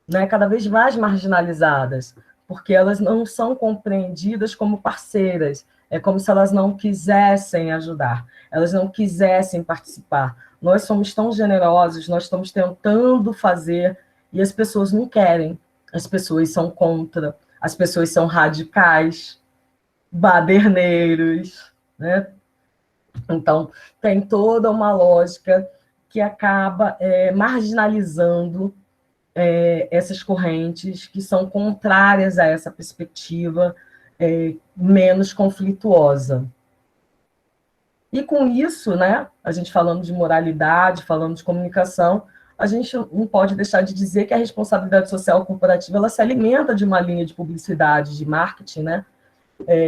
né, cada vez mais marginalizadas, porque elas não são compreendidas como parceiras, é como se elas não quisessem ajudar, elas não quisessem participar. Nós somos tão generosos, nós estamos tentando fazer, e as pessoas não querem, as pessoas são contra, as pessoas são radicais, baderneiros, né? Então, tem toda uma lógica que acaba marginalizando essas correntes que são contrárias a essa perspectiva menos conflituosa. E com isso, né, a gente falando de moralidade, falando de comunicação, a gente não pode deixar de dizer que a responsabilidade social corporativa ela se alimenta de uma linha de publicidade, de marketing, né,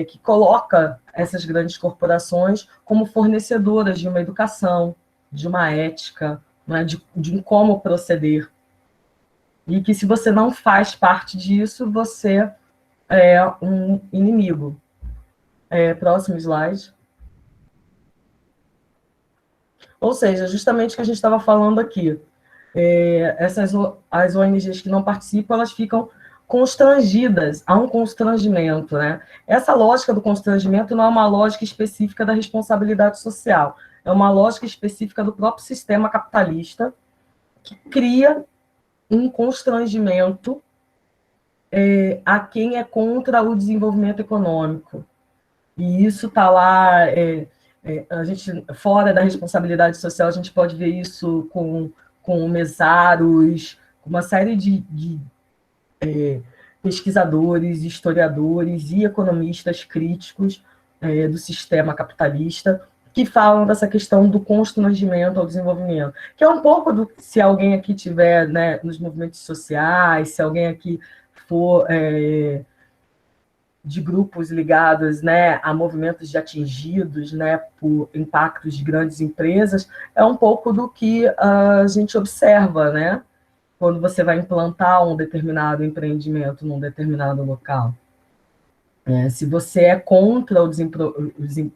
que coloca essas grandes corporações como fornecedoras de uma educação, de uma ética, né, de como proceder. E que se você não faz parte disso, você é um inimigo. Próximo slide. Ou seja, justamente o que a gente estava falando aqui. As ONGs que não participam, elas ficam constrangidas, há um constrangimento, né? Essa lógica do constrangimento não é uma lógica específica da responsabilidade social, é uma lógica específica do próprio sistema capitalista que cria um constrangimento a quem é contra o desenvolvimento econômico. E isso está lá, a gente, fora da responsabilidade social, a gente pode ver isso com mesários, com uma série de pesquisadores, historiadores e economistas críticos do sistema capitalista que falam dessa questão do constrangimento ao desenvolvimento, que é um pouco do se alguém aqui tiver, né, nos movimentos sociais, se alguém aqui for de grupos ligados, né, a movimentos de atingidos, né, por impactos de grandes empresas, é um pouco do que a gente observa, né, quando você vai implantar um determinado empreendimento num determinado local. Se você é contra o desenvolvimento,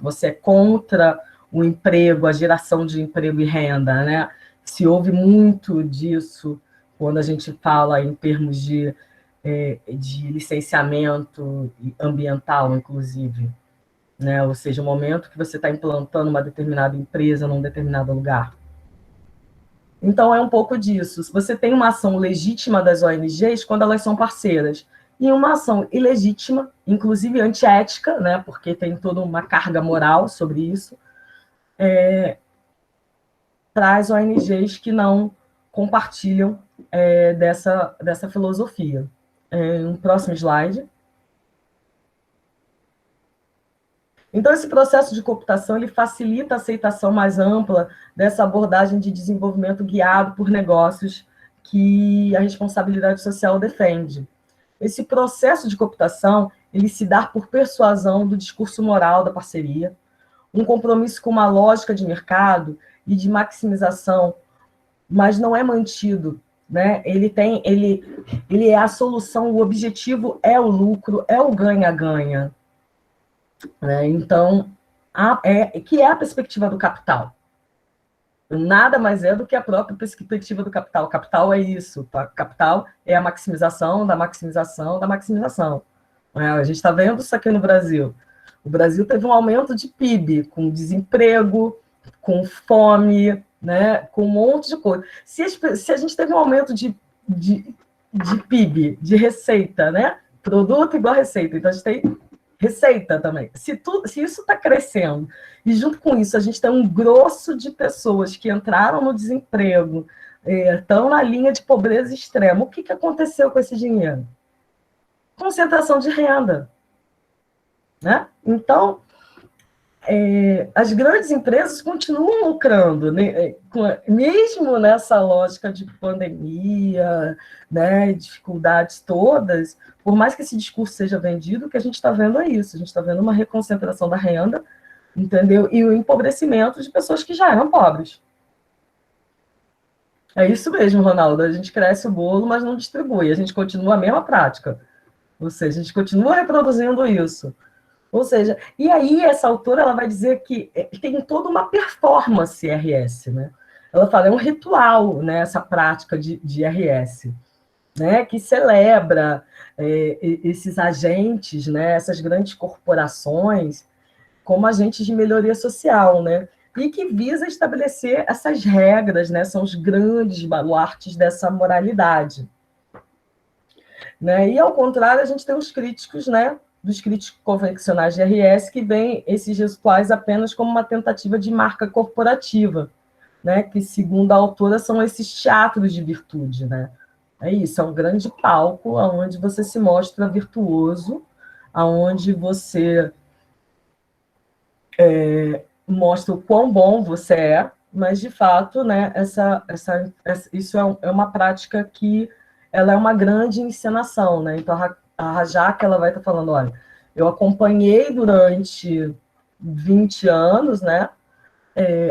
você é contra o emprego, a geração de emprego e renda, né? Se ouve muito disso quando a gente fala em termos de licenciamento ambiental, inclusive, né? Ou seja, o momento que você está implantando uma determinada empresa num determinado lugar. Então, é um pouco disso. Você tem uma ação legítima das ONGs quando elas são parceiras, e uma ação ilegítima, inclusive antiética, né, porque tem toda uma carga moral sobre isso, para as ONGs que não compartilham dessa filosofia. Um próximo slide. Então, esse processo de cooptação ele facilita a aceitação mais ampla dessa abordagem de desenvolvimento guiado por negócios que a responsabilidade social defende. Esse processo de cooptação ele se dá por persuasão do discurso moral da parceria, um compromisso com uma lógica de mercado e de maximização, mas não é mantido, né? Ele é a solução, o objetivo é o lucro, é o ganha-ganha. Então, que é a perspectiva do capital. Nada mais é do que a própria perspectiva do capital. O capital é isso. O capital é a maximização da maximização da maximização. A gente está vendo isso aqui no Brasil. O Brasil teve um aumento de PIB, com desemprego, com fome, né, com um monte de coisa. Se a gente teve um aumento de PIB, de receita, né, produto igual receita, então a gente tem receita também. Se isso está crescendo, e junto com isso a gente tem um grosso de pessoas que entraram no desemprego, estão na linha de pobreza extrema, o que aconteceu com esse dinheiro? Concentração de renda. Né? Então, as grandes empresas continuam lucrando, né? Mesmo nessa lógica de pandemia, né, dificuldades todas, por mais que esse discurso seja vendido, o que a gente está vendo é isso, a gente está vendo uma reconcentração da renda, entendeu? E o empobrecimento de pessoas que já eram pobres. É isso mesmo, Ronaldo, a gente cresce o bolo, mas não distribui, a gente continua a mesma prática, ou seja, a gente continua reproduzindo isso. Ou seja, e aí essa autora ela vai dizer que tem toda uma performance RS, né? Ela fala, é um ritual, né, essa prática de RS, né, que celebra esses agentes, né, essas grandes corporações, como agentes de melhoria social, né? E que visa estabelecer essas regras, né? São os grandes baluartes dessa moralidade. Né? E, ao contrário, a gente tem os críticos, né? Dos críticos convencionais de RS, que veem esses rituais apenas como uma tentativa de marca corporativa, né? Que, segundo a autora, são esses teatros de virtude. Né? É isso, é um grande palco onde você se mostra virtuoso, onde você mostra o quão bom você é, mas, de fato, né, isso é uma prática que ela é uma grande encenação. Né? Então, a Rajak, ela vai estar falando, olha, eu acompanhei durante 20 anos, né,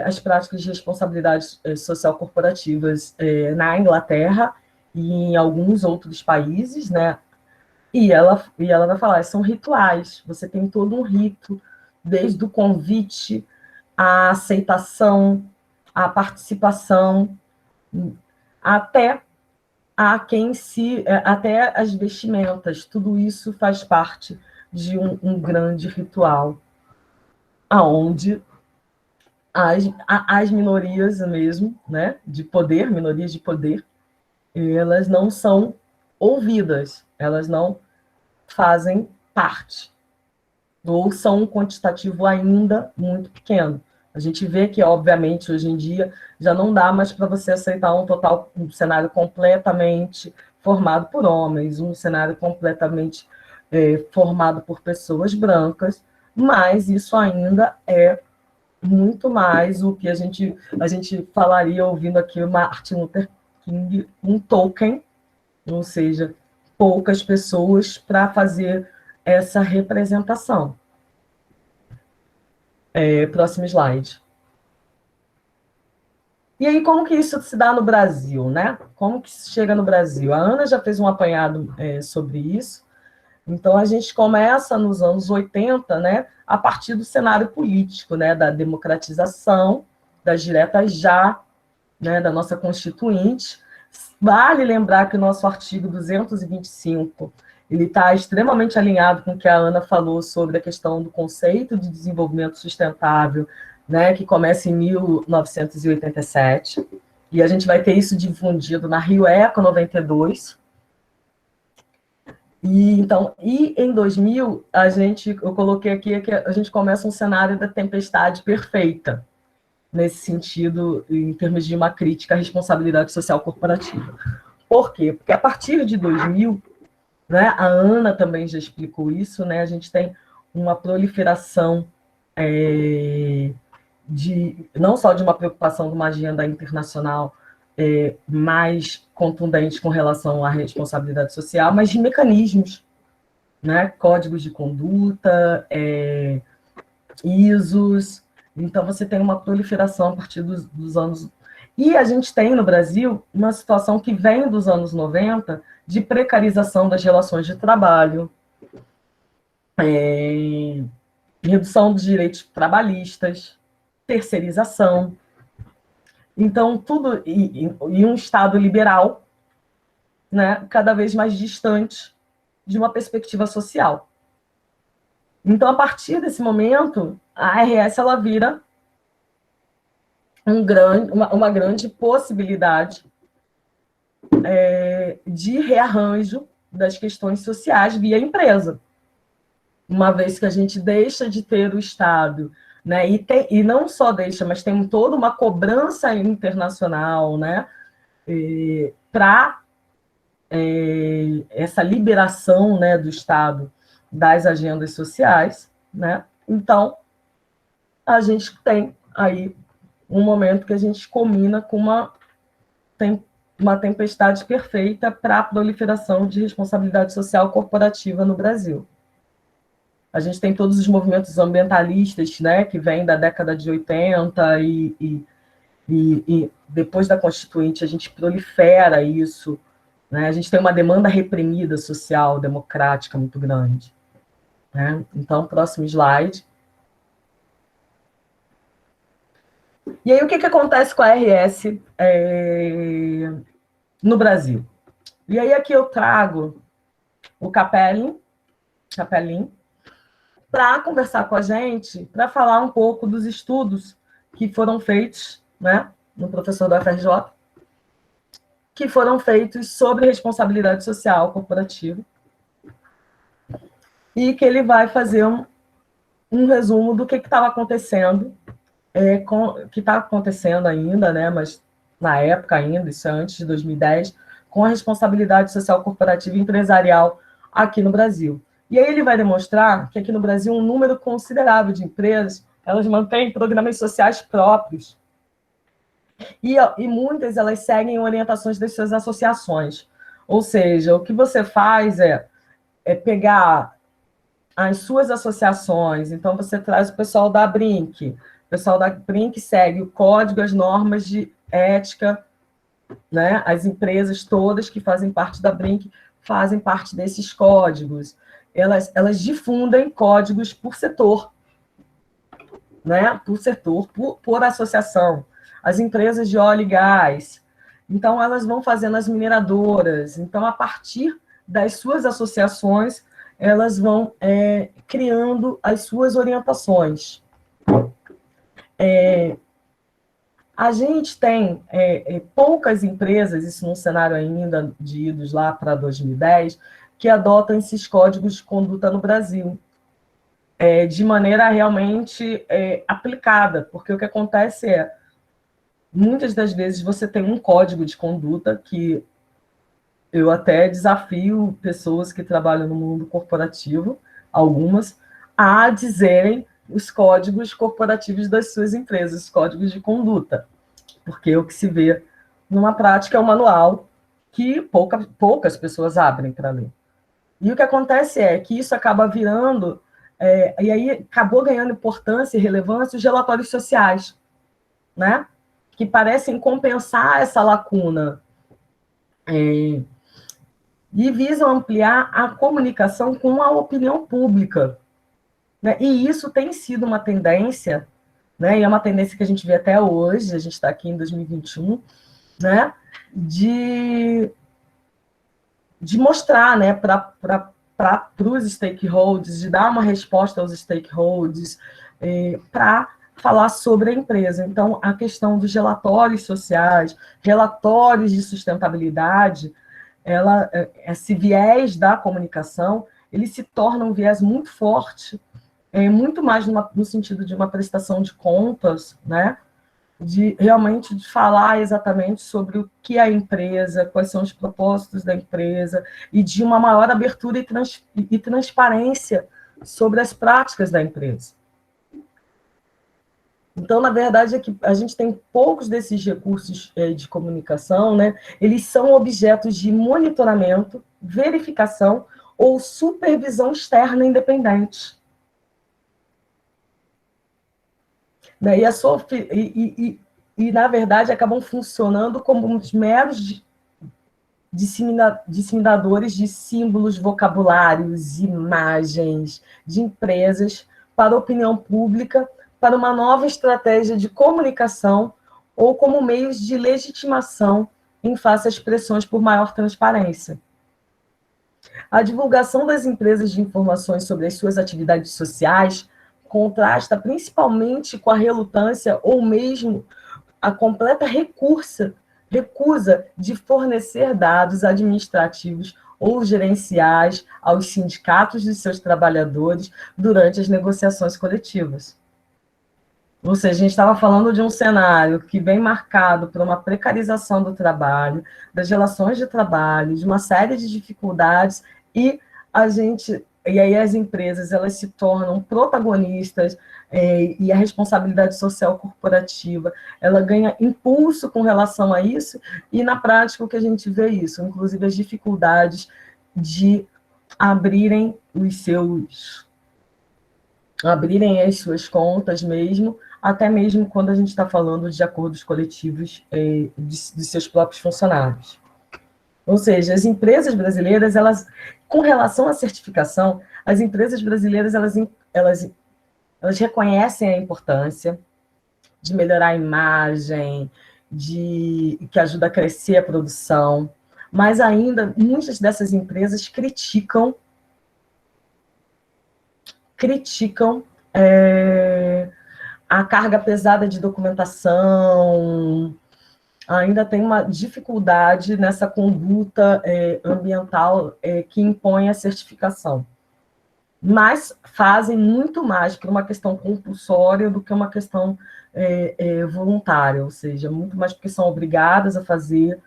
as práticas de responsabilidade social corporativas na Inglaterra e em alguns outros países, né, e ela vai falar, são rituais, você tem todo um rito, desde o convite, a aceitação, a participação, até até as vestimentas, tudo isso faz parte de um grande ritual, aonde as minorias mesmo, né, de poder, minorias de poder, elas não são ouvidas, elas não fazem parte, ou são um quantitativo ainda muito pequeno. A gente vê que, obviamente, hoje em dia, já não dá mais para você aceitar um cenário completamente formado por homens, um cenário completamente formado por pessoas brancas, mas isso ainda é muito mais o que a gente falaria, ouvindo aqui o Martin Luther King, um token, ou seja, poucas pessoas para fazer essa representação. Próximo slide. E aí, como que isso se dá no Brasil, né? Como que isso chega no Brasil? A Ana já fez um apanhado sobre isso. Então, a gente começa nos anos 80, né, a partir do cenário político, né, da democratização, das diretas já, né, da nossa Constituinte. Vale lembrar que o nosso artigo 225 ele está extremamente alinhado com o que a Ana falou sobre a questão do conceito de desenvolvimento sustentável, né, que começa em 1987, e a gente vai ter isso difundido na Rio Eco 92. E em 2000, eu coloquei aqui que a gente começa um cenário da tempestade perfeita, nesse sentido, em termos de uma crítica à responsabilidade social corporativa. Por quê? Porque a partir de 2000, né, a Ana também já explicou isso, né, a gente tem uma proliferação não só de uma preocupação de uma agenda internacional mais contundente com relação à responsabilidade social, mas de mecanismos, né, códigos de conduta, ISOs. Então, você tem uma proliferação a partir dos anos... E a gente tem, no Brasil, uma situação que vem dos anos 90 de precarização das relações de trabalho, redução dos direitos trabalhistas, terceirização. Então, tudo... E um Estado liberal, né, cada vez mais distante de uma perspectiva social. Então, a partir desse momento, a RS ela vira uma grande possibilidade de rearranjo das questões sociais via empresa. Uma vez que a gente deixa de ter o Estado, né, e não só deixa, mas tem toda uma cobrança internacional, né, para essa liberação, né, do Estado das agendas sociais, né? Então, a gente tem aí um momento que a gente combina com uma tempestade perfeita para a proliferação de responsabilidade social corporativa no Brasil. A gente tem todos os movimentos ambientalistas, né, que vêm da década de 80 e depois da Constituinte a gente prolifera isso, né? A gente tem uma demanda reprimida social, democrática muito grande, né? Então, próximo slide. E aí, o que acontece com a RS no Brasil? E aí, aqui eu trago o Capelin, para conversar com a gente, para falar um pouco dos estudos que foram feitos, né, no professor da UFRJ, que foram feitos sobre responsabilidade social corporativa, e que ele vai fazer um resumo do que estava acontecendo, que está acontecendo ainda, né, mas na época ainda, isso é antes de 2010, com a responsabilidade social corporativa e empresarial aqui no Brasil. E aí ele vai demonstrar que aqui no Brasil um número considerável de empresas, elas mantêm programas sociais próprios. E muitas, elas seguem orientações das suas associações. Ou seja, o que você faz é pegar as suas associações. Então, você traz o pessoal da Brinc. O pessoal da Brinc segue o código, as normas de ética, né? As empresas todas que fazem parte da Brinc fazem parte desses códigos. Elas difundem códigos por setor, né? Por setor, por associação. As empresas de óleo e gás. Então, elas vão fazendo as mineradoras. Então, a partir das suas associações, elas vão criando as suas orientações. A gente tem poucas empresas, isso num cenário ainda de idos lá para 2010, que adotam esses códigos de conduta no Brasil, de maneira realmente aplicada, porque o que acontece muitas das vezes você tem um código de conduta que eu até desafio pessoas que trabalham no mundo corporativo, algumas, a dizerem os códigos corporativos das suas empresas, os códigos de conduta, porque o que se vê numa prática é um manual que poucas pessoas abrem para ler. E o que acontece é que isso acaba virando, e aí acabou ganhando importância e relevância os relatórios sociais, né? Que parecem compensar essa lacuna e visam ampliar a comunicação com a opinião pública, né? E isso tem sido uma tendência, né? E é uma tendência que a gente vê até hoje, a gente está aqui em 2021, né? De mostrar, né, para os stakeholders, de dar uma resposta aos stakeholders, para falar sobre a empresa. Então, a questão dos relatórios sociais, relatórios de sustentabilidade, esse viés da comunicação, ele se torna um viés muito forte, muito mais no sentido de uma prestação de contas, né? De realmente de falar exatamente sobre o que é a empresa, quais são os propósitos da empresa, e de uma maior abertura e transparência sobre as práticas da empresa. Então, na verdade, é que a gente tem poucos desses recursos de comunicação, né? Eles são objetos de monitoramento, verificação ou supervisão externa independente. Né? E, na verdade, acabam funcionando como uns meros disseminadores de símbolos, vocabulários, imagens de empresas para a opinião pública, para uma nova estratégia de comunicação ou como meios de legitimação em face às pressões por maior transparência. A divulgação das empresas de informações sobre as suas atividades sociais contrasta principalmente com a relutância ou mesmo a completa recusa de fornecer dados administrativos ou gerenciais aos sindicatos de seus trabalhadores durante as negociações coletivas. Ou seja, a gente estava falando de um cenário que vem marcado por uma precarização do trabalho, das relações de trabalho, de uma série de dificuldades, e a gente e aí as empresas elas se tornam protagonistas, e a responsabilidade social corporativa ela ganha impulso com relação a isso, e na prática o que a gente vê isso, inclusive as dificuldades de abrirem as suas contas mesmo, até mesmo quando a gente está falando de acordos coletivos de seus próprios funcionários. Ou seja, as empresas brasileiras, elas, com relação à certificação, as empresas brasileiras, elas reconhecem a importância de melhorar a imagem, que ajuda a crescer a produção, mas ainda muitas dessas empresas criticam a carga pesada de documentação, ainda tem uma dificuldade nessa conduta ambiental que impõe a certificação. Mas fazem muito mais por uma questão compulsória do que uma questão voluntária, ou seja, muito mais porque são obrigadas a fazer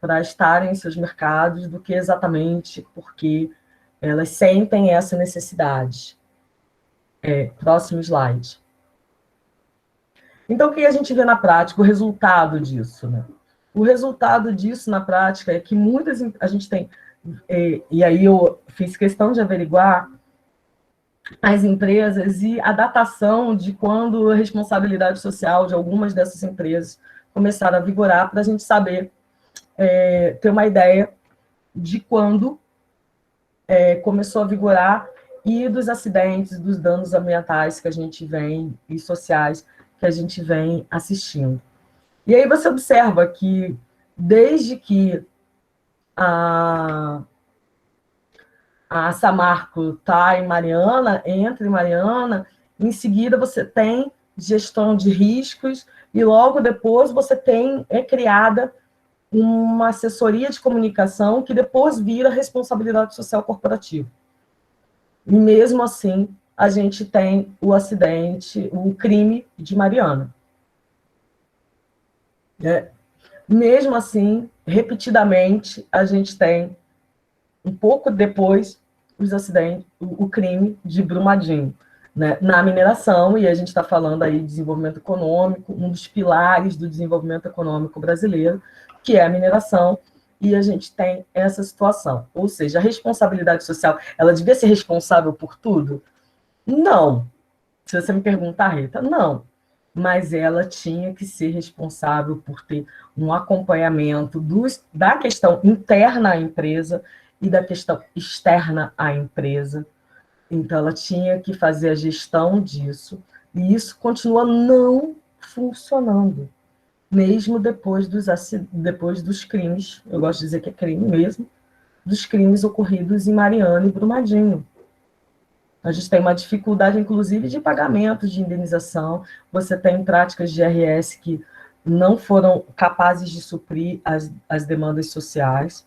para estarem em seus mercados do que exatamente porque elas sentem essa necessidade. Próximo slide. Então, o que a gente vê na prática? O resultado disso, né? O resultado disso, na prática, é que a gente tem, e aí eu fiz questão de averiguar as empresas e a datação de quando a responsabilidade social de algumas dessas empresas começaram a vigorar, para a gente saber, ter uma ideia de quando começou a vigorar e dos acidentes, dos danos ambientais que a gente vem, e sociais, que a gente vem assistindo. E aí você observa que, desde que a Samarco está em Mariana, entra em Mariana, em seguida você tem gestão de riscos, e logo depois você tem, criada uma assessoria de comunicação que depois vira responsabilidade social corporativa. E mesmo assim, a gente tem o acidente, o crime de Mariana. Mesmo assim, repetidamente, a gente tem, um pouco depois, os acidentes, o crime de Brumadinho, né, na mineração, e a gente está falando aí de desenvolvimento econômico, um dos pilares do desenvolvimento econômico brasileiro, que é a mineração, e a gente tem essa situação. Ou seja, a responsabilidade social, ela devia ser responsável por tudo? Não. Se você me perguntar, Rita, não. Mas ela tinha que ser responsável por ter um acompanhamento da questão interna à empresa e da questão externa à empresa. Então, ela tinha que fazer a gestão disso, e isso continua não funcionando, mesmo depois dos crimes, eu gosto de dizer que é crime mesmo, dos crimes ocorridos em Mariana e Brumadinho. A gente tem uma dificuldade, inclusive, de pagamento de indenização, você tem práticas de IRS que não foram capazes de suprir as demandas sociais,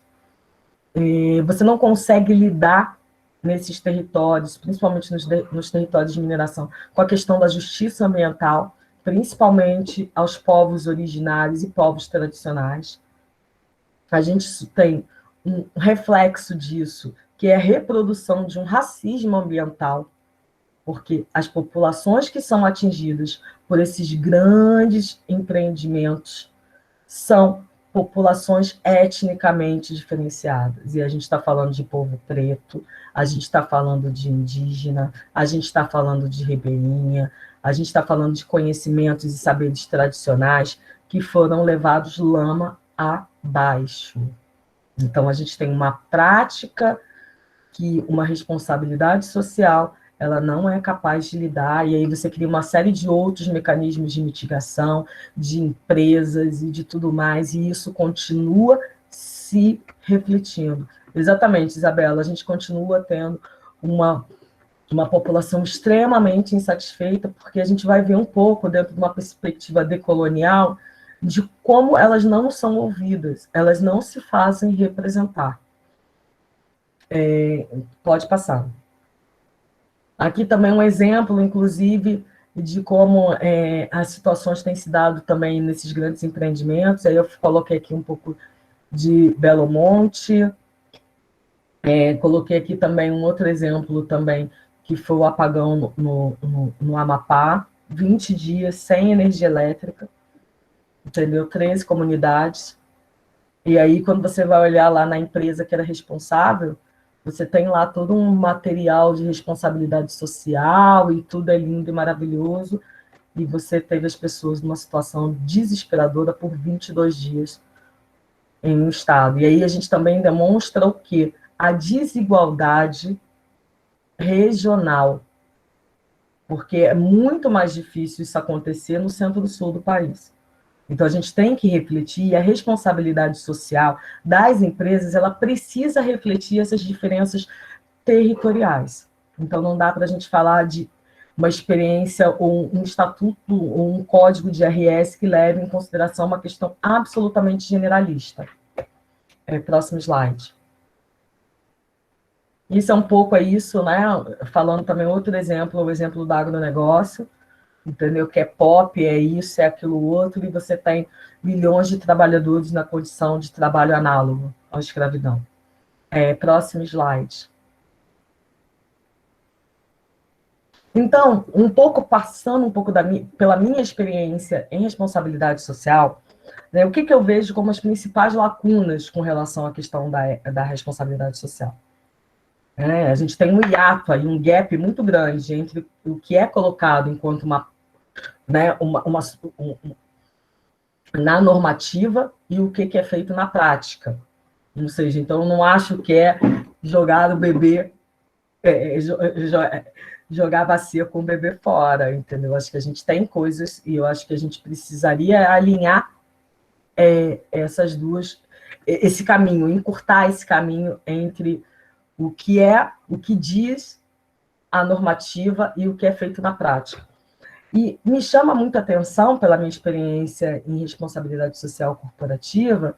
você não consegue lidar nesses territórios, principalmente nos territórios de mineração, com a questão da justiça ambiental, principalmente aos povos originários e povos tradicionais. A gente tem um reflexo disso, que é a reprodução de um racismo ambiental, porque as populações que são atingidas por esses grandes empreendimentos são populações etnicamente diferenciadas. E a gente está falando de povo preto, a gente está falando de indígena, a gente está falando de ribeirinha, a gente está falando de conhecimentos e saberes tradicionais que foram levados lama abaixo. Então, a gente tem uma prática que uma responsabilidade social ela não é capaz de lidar, e aí você cria uma série de outros mecanismos de mitigação, de empresas e de tudo mais, e isso continua se refletindo. Exatamente, Isabela, a gente continua tendo uma população extremamente insatisfeita, porque a gente vai ver um pouco, dentro de uma perspectiva decolonial, de como elas não são ouvidas, elas não se fazem representar. Pode passar. Aqui também um exemplo, inclusive, de como as situações têm se dado também nesses grandes empreendimentos. Aí eu coloquei aqui um pouco de Belo Monte, Coloquei aqui também um outro exemplo também, que foi o apagão no Amapá, 20 dias sem energia elétrica, entendeu? 13 comunidades. E aí, quando você vai olhar lá na empresa que era responsável, você tem lá todo um material de responsabilidade social e tudo é lindo e maravilhoso, e você teve as pessoas numa situação desesperadora por 22 dias em um estado. E aí a gente também demonstra o quê? A desigualdade regional, porque é muito mais difícil isso acontecer no centro-sul do país. Então, a gente tem que refletir, e a responsabilidade social das empresas, ela precisa refletir essas diferenças territoriais. Então, não dá para a gente falar de uma experiência, ou um estatuto, ou um código de RS que leve em consideração uma questão absolutamente generalista. Próximo slide. Isso é um pouco isso, né? Falando também outro exemplo, o exemplo do agronegócio, entendeu? Que é pop, é isso, é aquilo outro, e você tem milhões de trabalhadores na condição de trabalho análogo à escravidão. Próximo slide. Então, passando um pouco pela minha experiência em responsabilidade social, né, o que eu vejo como as principais lacunas com relação à questão da responsabilidade social? A gente tem um hiato aí, um gap muito grande entre o que é colocado enquanto na normativa e o que é feito na prática. Ou seja, então eu não acho que é jogar o bebê, jogar a bacia com o bebê fora, entendeu? Acho que a gente tem coisas, e eu acho que a gente precisaria alinhar essas duas, esse caminho, encurtar esse caminho entre o que diz a normativa e o que é feito na prática. E me chama muito a atenção, pela minha experiência em responsabilidade social corporativa,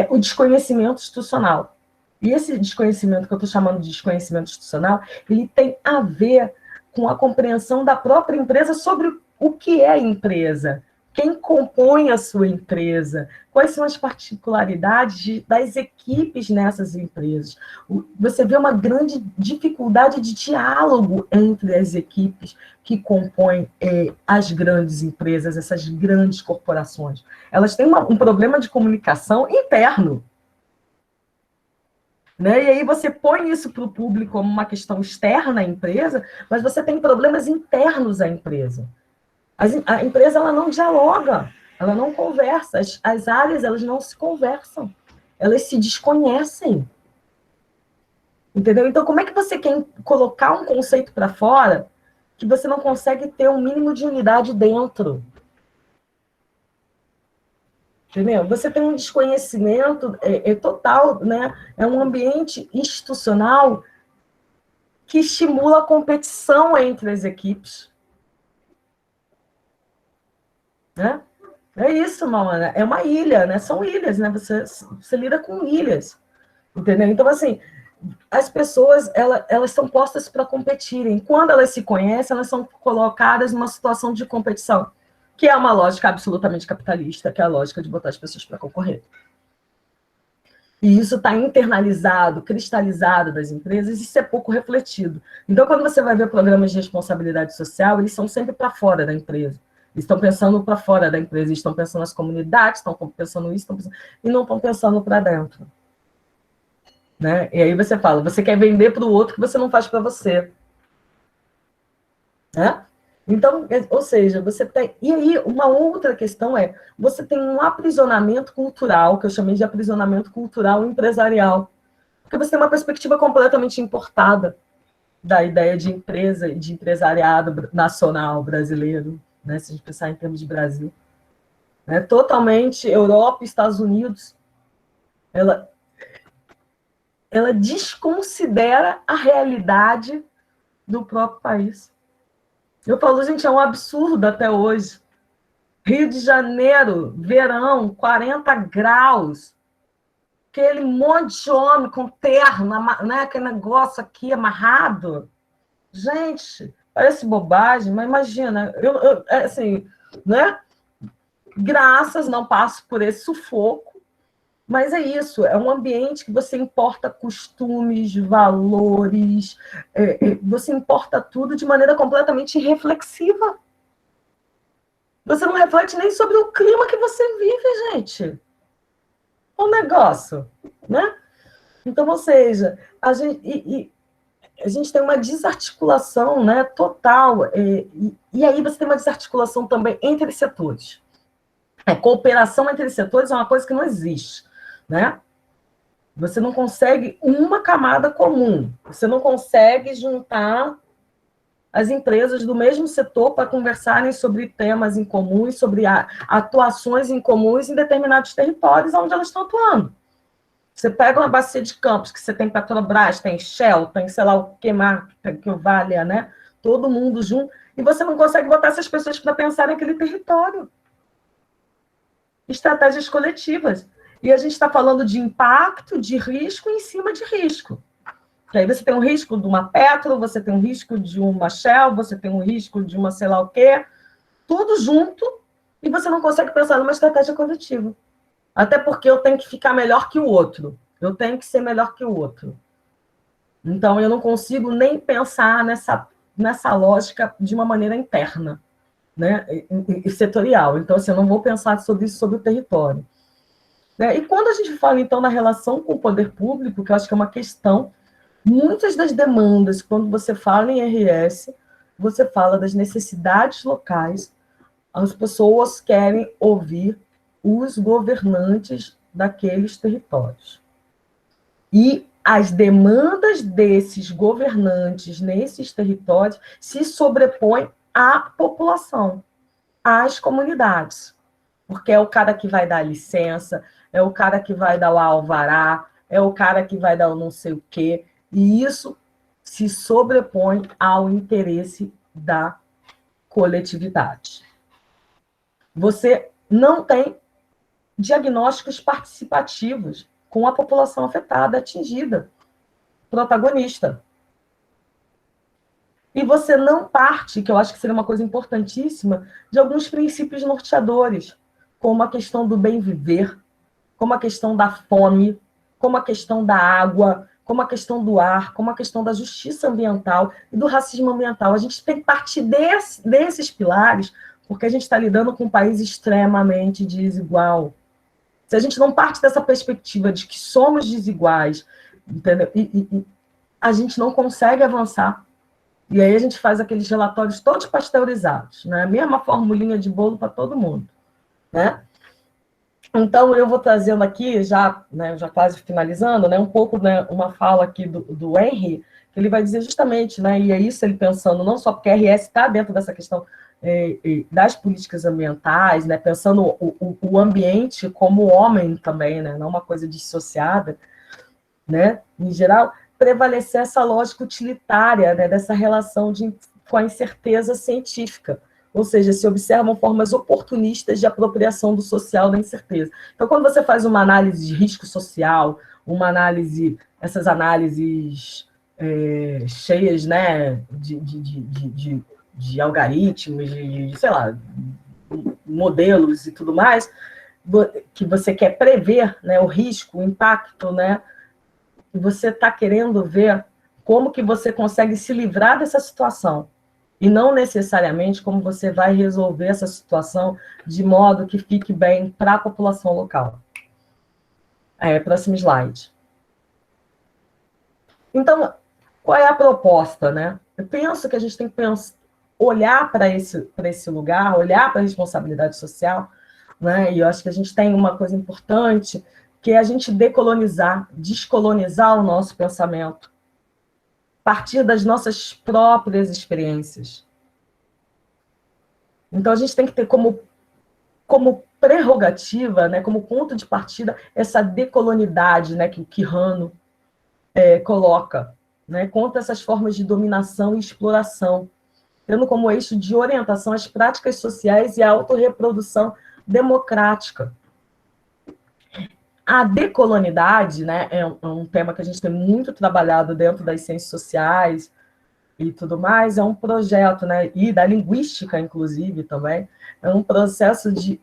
o desconhecimento institucional. E esse desconhecimento que eu estou chamando de desconhecimento institucional, ele tem a ver com a compreensão da própria empresa sobre o que é a empresa, quem compõe a sua empresa, quais são as particularidades das equipes nessas empresas. Você vê uma grande dificuldade de diálogo entre as equipes que compõem as grandes empresas, essas grandes corporações. Elas têm um problema de comunicação interno. Né? E aí você põe isso para o público como uma questão externa à empresa, mas você tem problemas internos à empresa. A empresa ela não dialoga, ela não conversa, as áreas elas não se conversam, elas se desconhecem. Entendeu? Então, como é que você quer colocar um conceito para fora que você não consegue ter um mínimo de unidade dentro? Entendeu? Você tem um desconhecimento total, né? É um ambiente institucional que estimula a competição entre as equipes. Né? É isso, Mamana. É uma ilha, né? São ilhas, né? Você lida com ilhas, entendeu? Então, assim, as pessoas, elas são postas para competirem. Quando elas se conhecem, elas são colocadas numa situação de competição, que é uma lógica absolutamente capitalista, que é a lógica de botar as pessoas para concorrer. E isso está internalizado, cristalizado das empresas, e isso é pouco refletido. Então, quando você vai ver programas de responsabilidade social, eles são sempre para fora da empresa. Eles estão pensando para fora da empresa, eles estão pensando nas comunidades, estão pensando isso, e não estão pensando para dentro. Né? E aí você fala, você quer vender para o outro que você não faz para você. Né? Então, ou seja, você tem... E aí, uma outra questão você tem um aprisionamento cultural, que eu chamei de aprisionamento cultural empresarial, porque você tem uma perspectiva completamente importada da ideia de empresa e de empresariado nacional brasileiro, né, se a gente pensar em termos de Brasil. Né, totalmente Europa e Estados Unidos, ela desconsidera a realidade do próprio país. Eu falo, gente, é um absurdo até hoje. Rio de Janeiro, verão, 40 graus, aquele monte de homem com terno, né, aquele negócio aqui amarrado. Gente, parece bobagem, mas imagina, assim, né? Graças, não passo por esse sufoco, Mas é isso, é um ambiente que você importa costumes, valores, você importa tudo de maneira completamente irreflexiva. Você não reflete nem sobre o clima que você vive, gente. É um negócio, né? Então, ou seja, a gente tem uma desarticulação, né, total, e aí você tem uma desarticulação também entre setores. Cooperação entre setores é uma coisa que não existe, né? Você não consegue uma camada comum, você não consegue juntar as empresas do mesmo setor para conversarem sobre temas em comuns, sobre atuações em comuns em determinados territórios onde elas estão atuando. Você pega uma bacia de campos, que você tem Petrobras, tem Shell, tem sei lá o que mais, que o Vale, né? Todo mundo junto, e você não consegue botar essas pessoas para pensar naquele território. Estratégias coletivas. E a gente está falando de impacto, de risco em cima de risco. E aí você tem um risco de uma Petro, você tem um risco de uma Shell, você tem um risco de uma sei lá o quê, tudo junto, e você não consegue pensar numa estratégia coletiva. Até porque eu tenho que ficar melhor que o outro. Eu tenho que ser melhor que o outro. Então, eu não consigo nem pensar nessa lógica de uma maneira interna, né? E setorial. Então, assim, eu não vou pensar sobre isso, sobre o território. E quando a gente fala, então, na relação com o poder público, que eu acho que é uma questão, muitas das demandas, quando você fala em RS, você fala das necessidades locais, as pessoas querem ouvir os governantes daqueles territórios. E as demandas desses governantes nesses territórios se sobrepõem à população, às comunidades. Porque é o cara que vai dar a licença, é o cara que vai dar o alvará, é o cara que vai dar o não sei o quê, e isso se sobrepõe ao interesse da coletividade. Você não tem diagnósticos participativos com a população afetada, atingida, protagonista. E você não parte, que eu acho que seria uma coisa importantíssima, de alguns princípios norteadores, como a questão do bem viver, como a questão da fome, como a questão da água, como a questão do ar, como a questão da justiça ambiental e do racismo ambiental. A gente tem que partir desses pilares, porque a gente está lidando com um país extremamente desigual. Se a gente não parte dessa perspectiva de que somos desiguais, entendeu? E a gente não consegue avançar. E aí a gente faz aqueles relatórios todos pasteurizados, né? A mesma formulinha de bolo para todo mundo, né? Então, eu vou trazendo aqui, já quase finalizando, né, um pouco, né, uma fala aqui do Henry, que ele vai dizer justamente, né, e é isso ele pensando, não só porque a RS está dentro dessa questão das políticas ambientais, né, pensando o ambiente como homem também, né, não uma coisa dissociada, né, em geral, prevalecer essa lógica utilitária, né, dessa relação com a incerteza científica. Ou seja, se observam formas oportunistas de apropriação do social da incerteza. Então, quando você faz uma análise de risco social, essas análises cheias, né, de algoritmos, sei lá, modelos e tudo mais, que você quer prever, né, o risco, o impacto, né, e você está querendo ver como que você consegue se livrar dessa situação. E não necessariamente como você vai resolver essa situação de modo que fique bem para a população local. Próximo slide. Então, qual é a proposta, né? Eu penso que a gente tem que olhar para esse lugar, olhar para a responsabilidade social, né? E eu acho que a gente tem uma coisa importante, que é a gente descolonizar o nosso pensamento, partir das nossas próprias experiências. Então, a gente tem que ter como prerrogativa, né, como ponto de partida, essa decolonidade, né, que o Quijano coloca, né, contra essas formas de dominação e exploração, tendo como eixo de orientação as práticas sociais e a autorreprodução democrática. A decolonidade, né, é um tema que a gente tem muito trabalhado dentro das ciências sociais e tudo mais, é um projeto, né, e da linguística, inclusive, também, é um processo de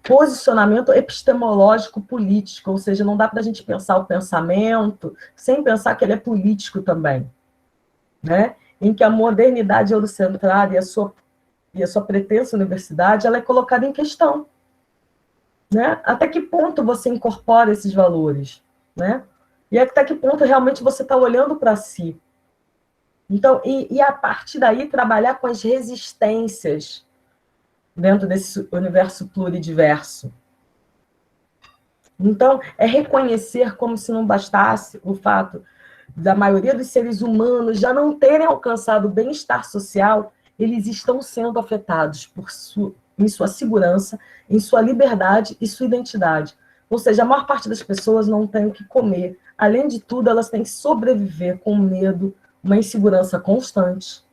posicionamento epistemológico político, ou seja, não dá para a gente pensar o pensamento sem pensar que ele é político também, né? Em que a modernidade eurocentrada e a sua pretensa universidade, ela é colocada em questão, né? Até que ponto você incorpora esses valores, né? E até que ponto realmente você está olhando para si. Então, e a partir daí trabalhar com as resistências dentro desse universo pluridiverso. Então, é reconhecer como se não bastasse o fato da maioria dos seres humanos já não terem alcançado o bem-estar social, eles estão sendo afetados em sua segurança, em sua liberdade e sua identidade. Ou seja, a maior parte das pessoas não tem o que comer. Além de tudo, elas têm que sobreviver com medo, uma insegurança constante,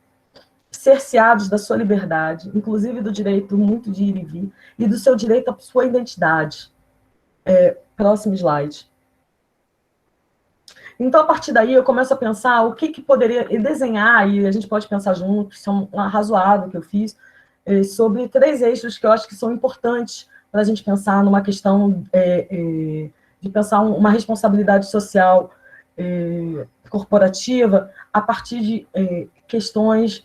cerceados da sua liberdade, inclusive do direito muito de ir e vir, e do seu direito à sua identidade. Próximo slide. Então, a partir daí, eu começo a pensar o que poderia desenhar, e a gente pode pensar junto, isso é um razoável que eu fiz, sobre 3 eixos que eu acho que são importantes para a gente pensar numa questão de pensar uma responsabilidade social corporativa a partir de questões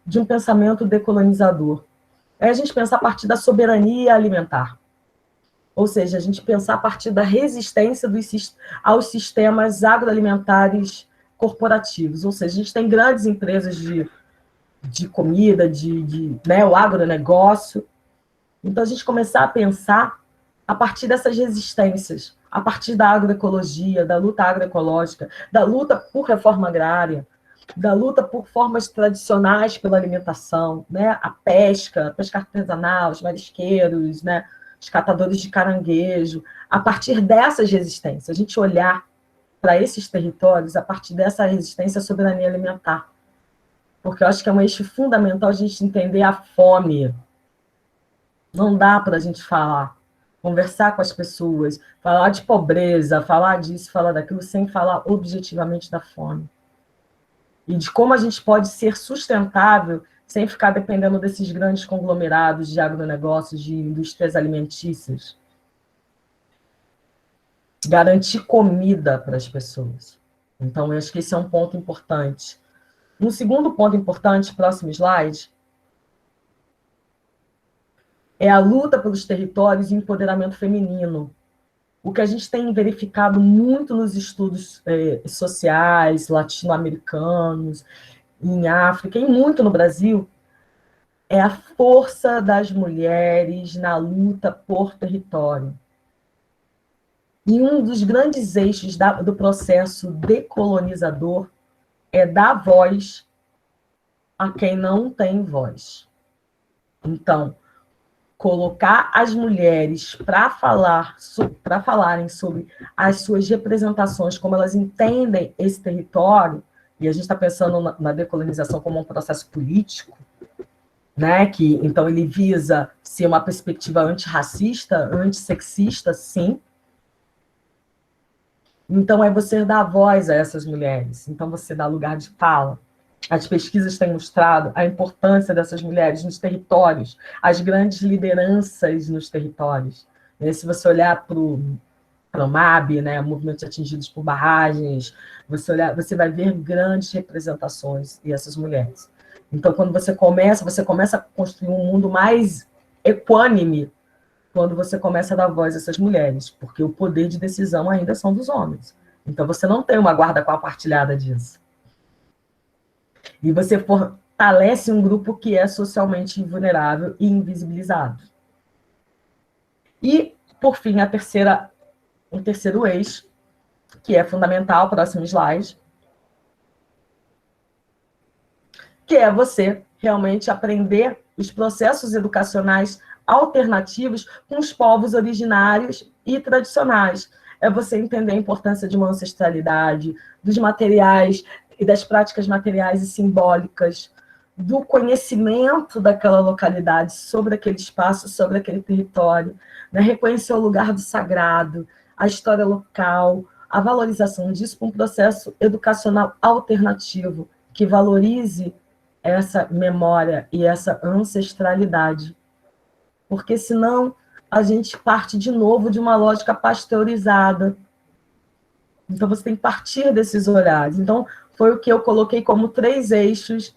de um pensamento decolonizador. É a gente pensar a partir da soberania alimentar. Ou seja, a gente pensar a partir da resistência aos sistemas agroalimentares corporativos. Ou seja, a gente tem grandes empresas de comida, né, o agronegócio. Então, a gente começar a pensar a partir dessas resistências, a partir da agroecologia, da luta agroecológica, da luta por reforma agrária, da luta por formas tradicionais pela alimentação, né, a pesca artesanal, os marisqueiros, né, os catadores de caranguejo, a partir dessas resistências, a gente olhar para esses territórios a partir dessa resistência à soberania alimentar. Porque eu acho que é um eixo fundamental a gente entender a fome. Não dá para a gente conversar com as pessoas, falar de pobreza, falar disso, falar daquilo, sem falar objetivamente da fome. E de como a gente pode ser sustentável sem ficar dependendo desses grandes conglomerados de agronegócios, de indústrias alimentícias. Garantir comida para as pessoas. Então, eu acho que esse é um ponto importante. Um segundo ponto importante, próximo slide, é a luta pelos territórios e empoderamento feminino. O que a gente tem verificado muito nos estudos sociais, latino-americanos, em África e muito no Brasil, é a força das mulheres na luta por território. E um dos grandes eixos do processo decolonizador é dar voz a quem não tem voz. Então, colocar as mulheres para falarem sobre as suas representações, como elas entendem esse território, e a gente está pensando na decolonização como um processo político, né, que então ele visa ser uma perspectiva antirracista, antissexista, sim. Então é você dar voz a essas mulheres, então você dá lugar de fala. As pesquisas têm mostrado a importância dessas mulheres nos territórios, as grandes lideranças nos territórios. Se você olhar para o MAB, né, Movimento de Atingidos por Barragens, você vai ver grandes representações dessas mulheres. Então, quando você começa a construir um mundo mais equânime, quando você começa a dar voz a essas mulheres, porque o poder de decisão ainda são dos homens. Então, você não tem uma guarda compartilhada disso. E você fortalece um grupo que é socialmente vulnerável e invisibilizado. E, por fim, o terceiro eixo, que é fundamental, próximo slide, que é você realmente aprender os processos educacionais alternativos com os povos originários e tradicionais. É você entender a importância de uma ancestralidade, dos materiais e das práticas materiais e simbólicas, do conhecimento daquela localidade sobre aquele espaço, sobre aquele território, né? Reconhecer o lugar do sagrado, a história local, a valorização disso com um processo educacional alternativo que valorize essa memória e essa ancestralidade. porque senão a gente parte de novo de uma lógica pasteurizada. Então, você tem que partir desses olhares. Então, foi o que eu coloquei como 3 eixos,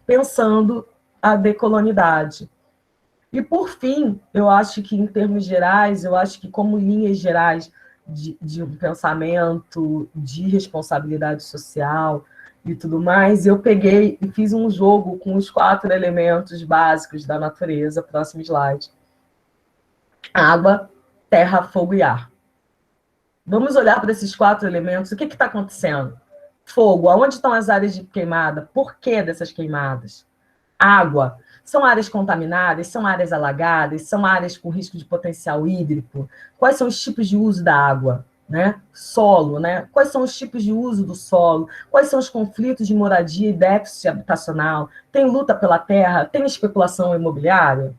pensando a decolonidade. E, por fim, eu acho que, em termos gerais, eu acho que, como linhas gerais de um pensamento, de responsabilidade social e tudo mais, eu peguei e fiz um jogo com os 4 elementos básicos da natureza, próximo slide. Água, terra, fogo e ar. Vamos olhar para esses 4 elementos. O que está acontecendo? Fogo, aonde estão as áreas de queimada? Por que dessas queimadas? Água, são áreas contaminadas? São áreas alagadas? São áreas com risco de potencial hídrico? Quais são os tipos de uso da água? Né? Solo, né? Quais são os tipos de uso do solo? Quais são os conflitos de moradia e déficit habitacional? Tem luta pela terra? Tem especulação imobiliária?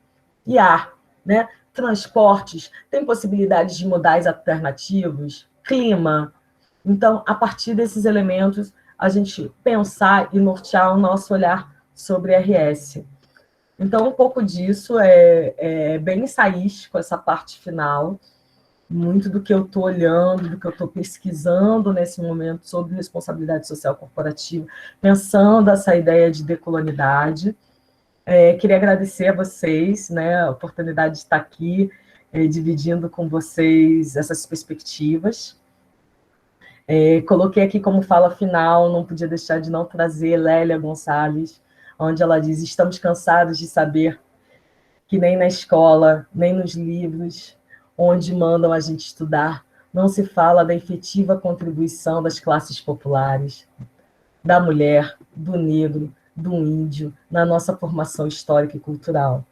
E ar, né? Transportes, tem possibilidades de modais alternativos, clima. Então, a partir desses elementos, a gente pensar e nortear o nosso olhar sobre RS. Então, um pouco disso é bem ensaístico, essa parte final, muito do que eu estou olhando, do que eu estou pesquisando nesse momento sobre responsabilidade social corporativa, pensando essa ideia de decolonidade. Queria agradecer a vocês, né, a oportunidade de estar aqui, dividindo com vocês essas perspectivas. Coloquei aqui como fala final, não podia deixar de não trazer Lélia Gonçalves, onde ela diz: estamos cansados de saber que nem na escola, nem nos livros, onde mandam a gente estudar, não se fala da efetiva contribuição das classes populares, da mulher, do negro, do índio, na nossa formação histórica e cultural.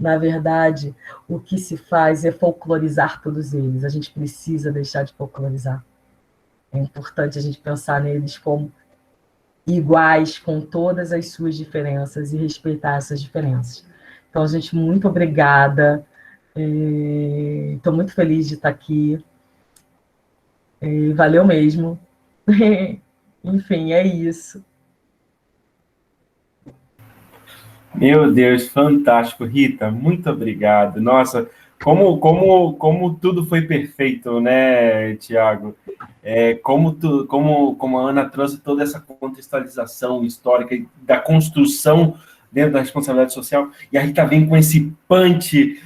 Na verdade, o que se faz é folclorizar todos eles. A gente precisa deixar de folclorizar. É importante a gente pensar neles como iguais, com todas as suas diferenças, e respeitar essas diferenças. Então, gente, muito obrigada. Estou muito feliz de estar aqui. Valeu mesmo. Enfim, é isso. Meu Deus, fantástico, Rita, muito obrigado. Nossa, como tudo foi perfeito, né, Tiago? Como a Ana trouxe toda essa contextualização histórica da construção dentro da responsabilidade social, e a Rita vem com esse punch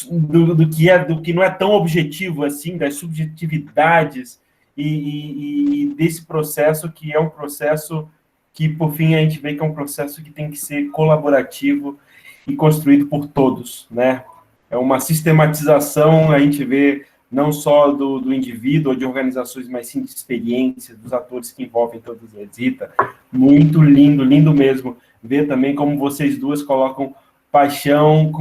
do que não é tão objetivo assim, das subjetividades e desse processo que é um processo que, por fim, a gente vê que é um processo que tem que ser colaborativo e construído por todos, né? É uma sistematização, a gente vê não só do indivíduo ou de organizações, mas sim de experiências, dos atores que envolvem todos eles. Rita, muito lindo, lindo mesmo, ver também como vocês duas colocam paixão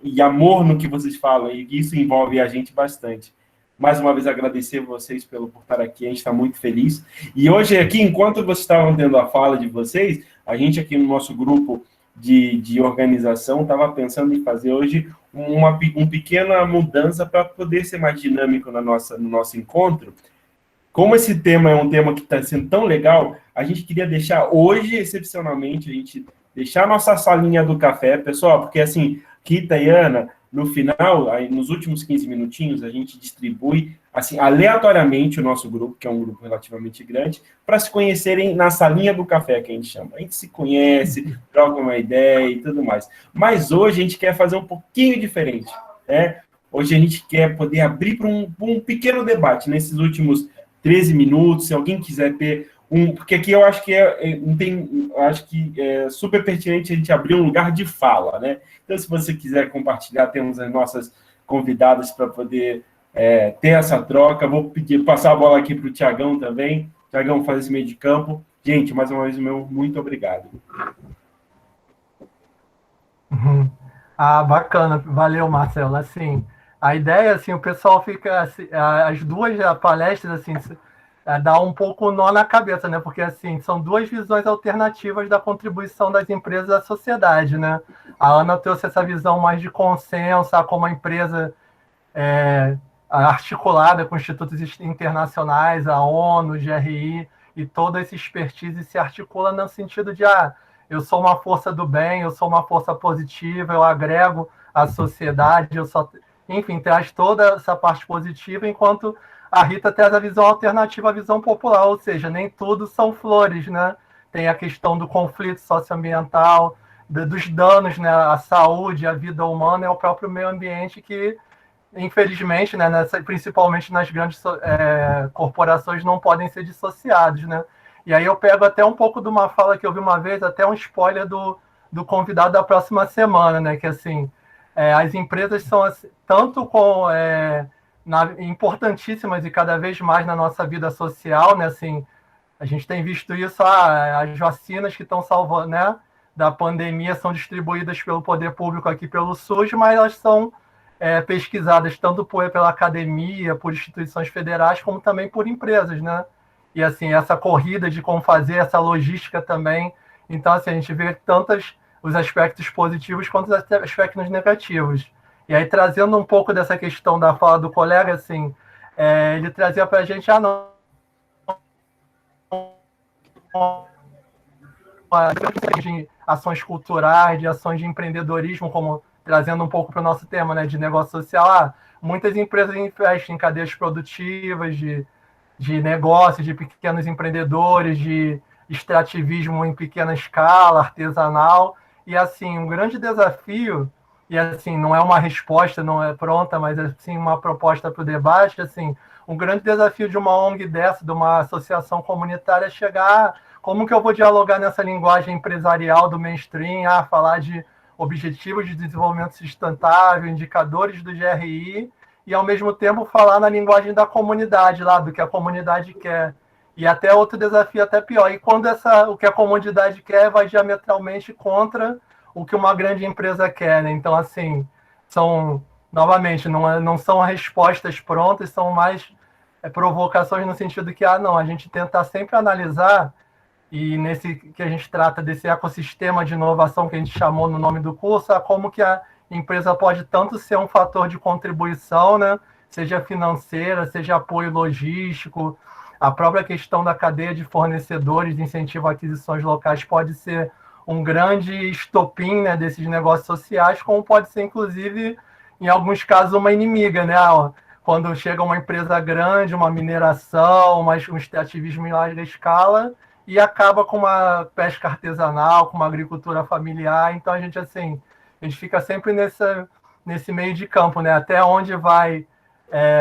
e amor no que vocês falam, e isso envolve a gente bastante. Mais uma vez, agradecer vocês por estar aqui, a gente está muito feliz. E hoje aqui, enquanto vocês estavam tendo a fala de vocês, a gente aqui no nosso grupo de organização estava pensando em fazer hoje uma pequena mudança para poder ser mais dinâmico no nosso encontro. Como esse tema é um tema que está sendo tão legal, a gente queria deixar hoje, excepcionalmente, a gente deixar a nossa salinha do café, pessoal, porque assim, Rita e Ana, no final, aí, nos últimos 15 minutinhos, a gente distribui, assim, aleatoriamente o nosso grupo, que é um grupo relativamente grande, para se conhecerem na salinha do café, que a gente chama. A gente se conhece, troca uma ideia e tudo mais. Mas hoje a gente quer fazer um pouquinho diferente, né? Hoje a gente quer poder abrir para um pequeno debate nesses últimos 13 minutos, se alguém quiser ter porque aqui eu acho que é super pertinente a gente abrir um lugar de fala, né? Então, se você quiser compartilhar, temos as nossas convidadas para poder ter essa troca. Vou passar a bola aqui para o Tiagão também. Tiagão, faz esse meio de campo. Gente, mais uma vez, meu muito obrigado. Bacana. Valeu, Marcelo. Assim, a ideia, assim, o pessoal fica... Assim, as duas palestras, assim... dá um pouco nó na cabeça, né? Porque, assim, são duas visões alternativas da contribuição das empresas à sociedade, né? A Ana trouxe essa visão mais de consenso, como a empresa articulada com institutos internacionais, a ONU, o GRI, e toda essa expertise se articula no sentido de, eu sou uma força do bem, eu sou uma força positiva, eu agrego a sociedade, enfim, traz toda essa parte positiva, enquanto a Rita traz a visão alternativa, a visão popular, ou seja, nem tudo são flores, né? Tem a questão do conflito socioambiental, dos danos, né, à saúde, à vida humana e ao próprio meio ambiente que, infelizmente, né, principalmente nas grandes corporações, não podem ser dissociados, né? E aí eu pego até um pouco de uma fala que eu vi uma vez, até um spoiler do convidado da próxima semana, né? Que assim, as empresas são tanto importantíssimas e cada vez mais na nossa vida social, né? Assim, a gente tem visto isso, as vacinas que estão salvando, né? Da pandemia são distribuídas pelo poder público aqui pelo SUS, mas elas são pesquisadas tanto pela academia, por instituições federais, como também por empresas, né? E assim, essa corrida de como fazer, essa logística também. Então, assim, a gente vê tantos os aspectos positivos quanto os aspectos negativos. E aí, trazendo um pouco dessa questão da fala do colega, assim, ele trazia para a gente, não, de ações culturais, de ações de empreendedorismo, como trazendo um pouco para o nosso tema, né, de negócio social. Muitas empresas investem em cadeias produtivas, de negócios, de pequenos empreendedores, de extrativismo em pequena escala, artesanal. E, assim, um grande desafio, e, assim, não é uma resposta, não é pronta, mas, assim, uma proposta para o debate, assim, um grande desafio de uma ONG dessa, de uma associação comunitária, é chegar, como que eu vou dialogar nessa linguagem empresarial do mainstream, falar de objetivos de desenvolvimento sustentável, indicadores do GRI, e, ao mesmo tempo, falar na linguagem da comunidade, lá, do que a comunidade quer. E até outro desafio, até pior. E quando o que a comunidade quer vai diametralmente contra o que uma grande empresa quer, né? Então, assim, novamente, não são respostas prontas, são mais provocações no sentido que, não, a gente tenta sempre analisar, e nesse que a gente trata desse ecossistema de inovação que a gente chamou no nome do curso, como que a empresa pode tanto ser um fator de contribuição, né? Seja financeira, seja apoio logístico, a própria questão da cadeia de fornecedores de incentivo a aquisições locais pode ser um grande estopim, né, desses negócios sociais, como pode ser, inclusive, em alguns casos, uma inimiga, né? Quando chega uma empresa grande, uma mineração, um extrativismo em larga escala, e acaba com uma pesca artesanal, com uma agricultura familiar. Então, a gente fica sempre nesse meio de campo, né? Até onde vai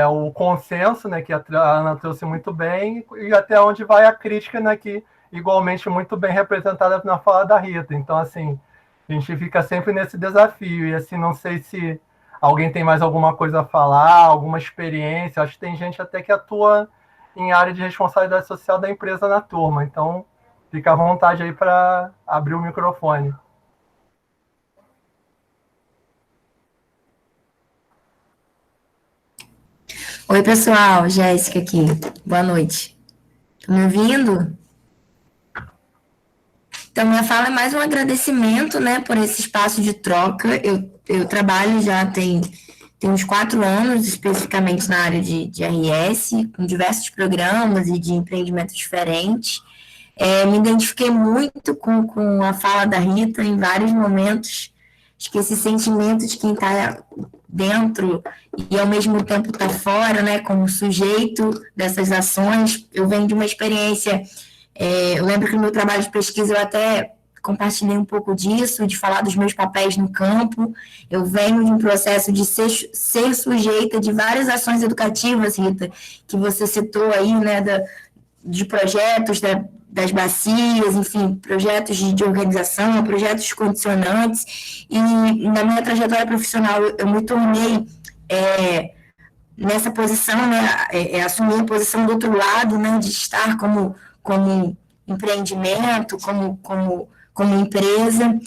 o consenso, né, que a Ana trouxe muito bem, e até onde vai a crítica, né, que igualmente muito bem representada na fala da Rita. Então, assim, a gente fica sempre nesse desafio, e assim, não sei se alguém tem mais alguma coisa a falar, alguma experiência. Acho que tem gente até que atua em área de responsabilidade social da empresa na turma, então fica à vontade aí para abrir o microfone. Oi, pessoal, Jéssica aqui. Boa noite. Estão me ouvindo? Então, minha fala é mais um agradecimento, né, por esse espaço de troca. Eu trabalho já tem uns 4 anos, especificamente na área de RS, com diversos programas e de empreendimentos diferentes. Me identifiquei muito com a fala da Rita em vários momentos. Acho que esse sentimento de quem está dentro e ao mesmo tempo está fora, né, como sujeito dessas ações. Eu venho de uma experiência, eu lembro que no meu trabalho de pesquisa eu até compartilhei um pouco disso, de falar dos meus papéis no campo. Eu venho de um processo de ser sujeita de várias ações educativas, Rita, que você citou aí, né, de projetos, das bacias, enfim, projetos de organização, projetos condicionantes, e na minha trajetória profissional eu me tornei nessa posição, né, assumir a posição do outro lado, né, de estar como empreendimento, como empresa.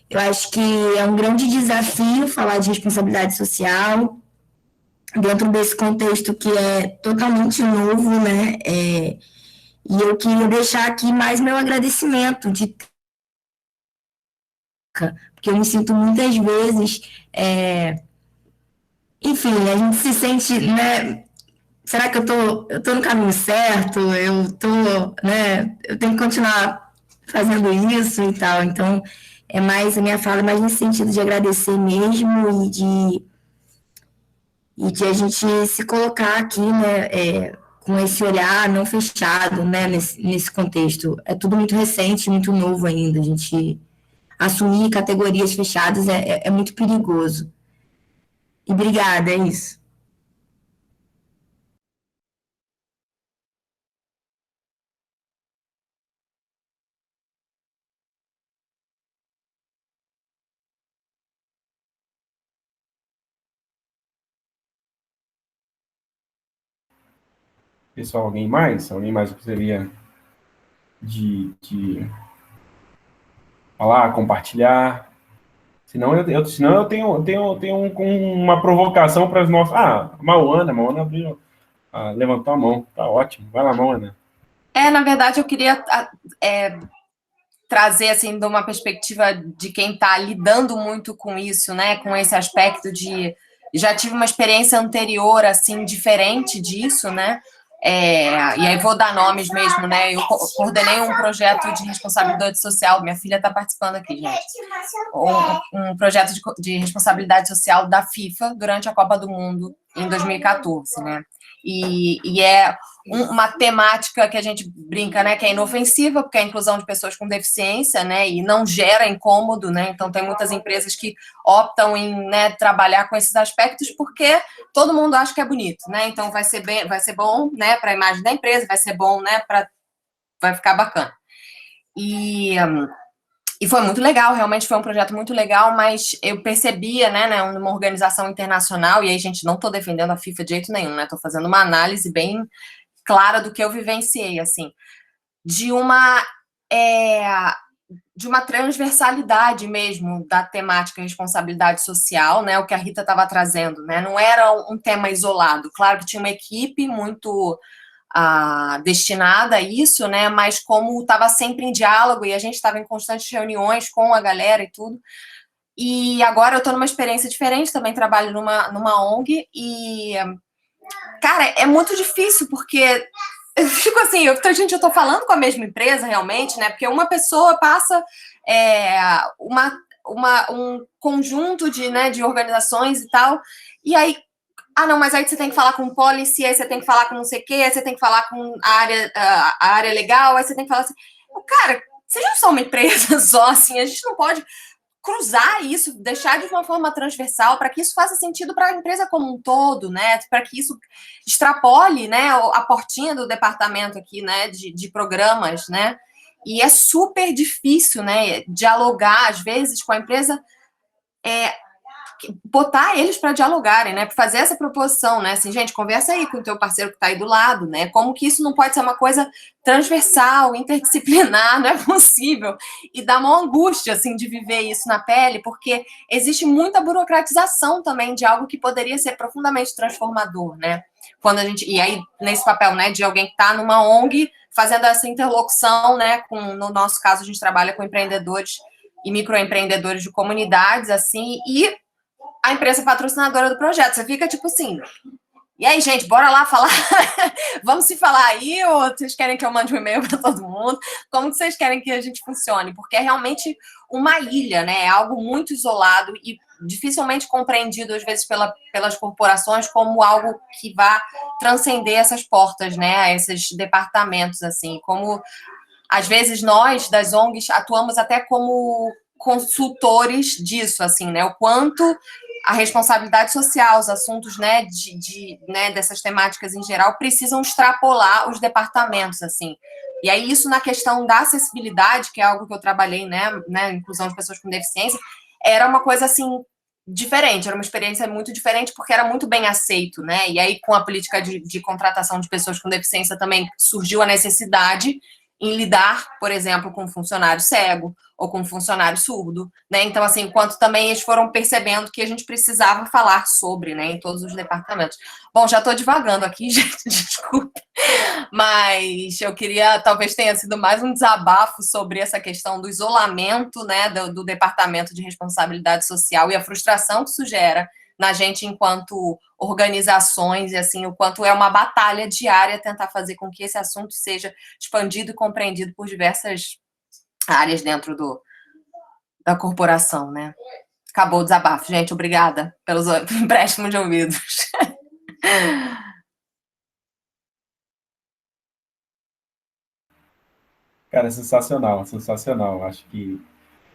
Eu acho que é um grande desafio falar de responsabilidade social dentro desse contexto que é totalmente novo, né, e eu queria deixar aqui mais meu agradecimento, porque eu me sinto muitas vezes, enfim, a gente se sente, né, será que eu tô no caminho certo? Eu tenho que continuar fazendo isso e tal. Então, a minha fala é mais nesse sentido de agradecer mesmo e de a gente se colocar aqui, né, com esse olhar não fechado, né, nesse contexto. É tudo muito recente, muito novo ainda. A gente assumir categorias fechadas é muito perigoso. E obrigada, é isso. Pessoal, alguém mais? Alguém mais gostaria de falar, compartilhar? Senão eu tenho uma provocação para as nossas. Ah, Mauana abriu, levantou a mão. Tá ótimo. Vai lá, Mauana. Na verdade, eu queria trazer, assim, de uma perspectiva de quem está lidando muito com isso, né? Com esse aspecto de... Já tive uma experiência anterior, assim, diferente disso, né? E aí vou dar nomes mesmo, né? Eu coordenei um projeto de responsabilidade social. Minha filha está participando aqui, gente. Um projeto de responsabilidade social da FIFA durante a Copa do Mundo em 2014, né? E é uma temática que a gente brinca, né, que é inofensiva, porque é a inclusão de pessoas com deficiência, né, e não gera incômodo, né, então tem muitas empresas que optam em, né, trabalhar com esses aspectos porque todo mundo acha que é bonito, né, então vai ser bom, né, para a imagem da empresa, vai ser bom, né, vai ficar bacana. E foi muito legal, realmente foi um projeto muito legal, mas eu percebia, né, numa organização internacional, e aí, gente, não estou defendendo a FIFA de jeito nenhum, né, estou fazendo uma análise bem clara do que eu vivenciei, assim, de uma transversalidade mesmo da temática responsabilidade social, né, o que a Rita estava trazendo, né, não era um tema isolado, claro que tinha uma equipe muito destinada a isso, né, mas como estava sempre em diálogo e a gente estava em constantes reuniões com a galera e tudo, e agora eu estou numa experiência diferente, também trabalho numa ONG e, cara, é muito difícil, porque eu fico assim, eu tô falando com a mesma empresa realmente, né, porque uma pessoa passa um conjunto de organizações e tal, e aí não, mas aí você tem que falar com policy, aí você tem que falar com não sei o quê, aí você tem que falar com a área legal, aí você tem que falar assim... Cara, vocês não são uma empresa só, assim, a gente não pode cruzar isso, deixar de uma forma transversal, para que isso faça sentido para a empresa como um todo, né? Para que isso extrapole, né, a portinha do departamento aqui, né, de programas, né? E é super difícil, né, dialogar, às vezes, com a empresa... botar eles para dialogarem, né, para fazer essa proposição, né, assim, gente, conversa aí com o teu parceiro que está aí do lado, né, como que isso não pode ser uma coisa transversal, interdisciplinar, não é possível, e dá uma angústia, assim, de viver isso na pele, porque existe muita burocratização também de algo que poderia ser profundamente transformador, né, quando a gente, e aí, nesse papel, né, de alguém que está numa ONG, fazendo essa interlocução, né, no nosso caso, a gente trabalha com empreendedores e microempreendedores de comunidades, assim, e a empresa patrocinadora do projeto. Você fica tipo assim, e aí, gente, bora lá falar? Vamos se falar aí? Ou vocês querem que eu mande um e-mail para todo mundo? Como que vocês querem que a gente funcione? Porque é realmente uma ilha, né? É algo muito isolado e dificilmente compreendido, às vezes, pelas corporações como algo que vá transcender essas portas, né? Esses departamentos, assim. Como, às vezes, nós, das ONGs, atuamos até como consultores disso, assim, né? O quanto a responsabilidade social, os assuntos, né, né, dessas temáticas em geral, precisam extrapolar os departamentos, assim. E aí, isso na questão da acessibilidade, que é algo que eu trabalhei, né, inclusão de pessoas com deficiência, era uma coisa, assim, diferente, era uma experiência muito diferente, porque era muito bem aceito, né, e aí, com a política de contratação de pessoas com deficiência, também surgiu a necessidade em lidar, por exemplo, com um funcionário cego ou com um funcionário surdo, né? Então, assim, enquanto também eles foram percebendo que a gente precisava falar sobre, né, em todos os departamentos. Bom, já estou divagando aqui, gente, desculpa, mas eu queria, talvez tenha sido mais um desabafo sobre essa questão do isolamento, né, do Departamento de Responsabilidade Social e a frustração que isso gera na gente enquanto organizações, e assim, o quanto é uma batalha diária tentar fazer com que esse assunto seja expandido e compreendido por diversas áreas dentro da corporação, né? Acabou o desabafo, gente. Obrigada pelos empréstimos de ouvidos. Cara, sensacional, sensacional. Acho que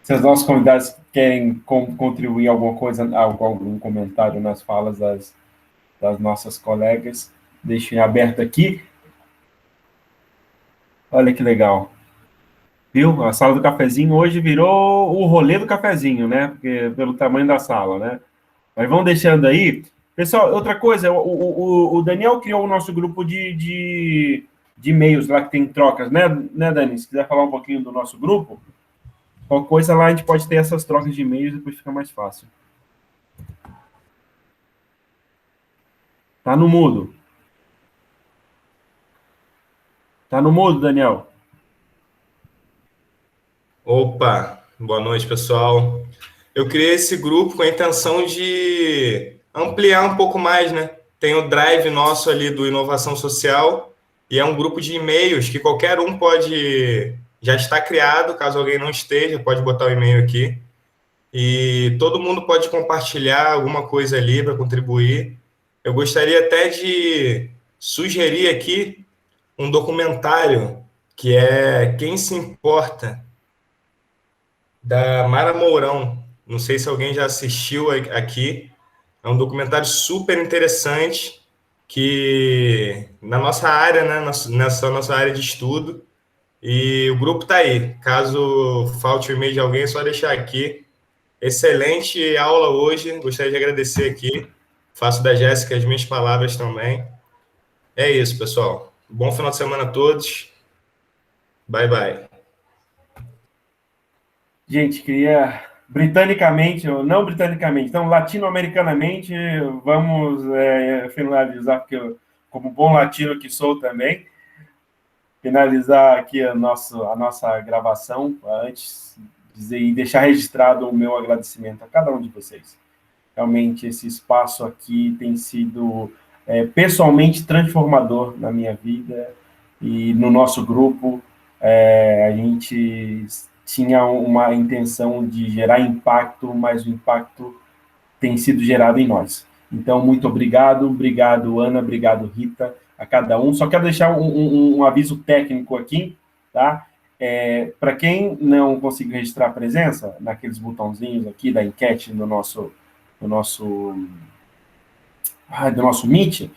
se os nossos convidados querem contribuir alguma coisa, algum comentário nas falas das nossas colegas, deixem aberto aqui. Olha que legal. Viu? A sala do cafezinho hoje virou o rolê do cafezinho, né? Porque, pelo tamanho da sala, né? Mas vão deixando aí. Pessoal, outra coisa, o Daniel criou o nosso grupo de e-mails lá que tem trocas, né, Dani? Se quiser falar um pouquinho do nosso grupo, qualquer coisa lá a gente pode ter essas trocas de e-mails e depois fica mais fácil. Tá no mudo. Tá no mudo, Daniel. Opa, boa noite, pessoal. Eu criei esse grupo com a intenção de ampliar um pouco mais, né? Tem o drive nosso ali do Inovação Social e é um grupo de e-mails que qualquer um pode... Já está criado, caso alguém não esteja, pode botar o e-mail aqui. E todo mundo pode compartilhar alguma coisa ali para contribuir. Eu gostaria até de sugerir aqui um documentário que é Quem se Importa, da Mara Mourão. Não sei se alguém já assistiu aqui. É um documentário super interessante que na nossa área, né, nessa nossa área de estudo, e o grupo está aí. Caso falte o e-mail de alguém, é só deixar aqui. Excelente aula hoje. Gostaria de agradecer aqui. Faço da Jéssica as minhas palavras também. É isso, pessoal. Bom final de semana a todos. Bye, bye. Gente, queria britanicamente, ou não britanicamente, então latino-americanamente, vamos finalizar, porque eu, como bom latino que sou também, finalizar aqui a nossa gravação, antes e deixar registrado o meu agradecimento a cada um de vocês. Realmente, esse espaço aqui tem sido pessoalmente transformador na minha vida e no nosso grupo. A gente tinha uma intenção de gerar impacto, mas o impacto tem sido gerado em nós. Então, muito obrigado, Ana, obrigado, Rita, a cada um. Só quero deixar um aviso técnico aqui, tá? Para quem não conseguiu registrar a presença, naqueles botãozinhos aqui da enquete do nosso Meet,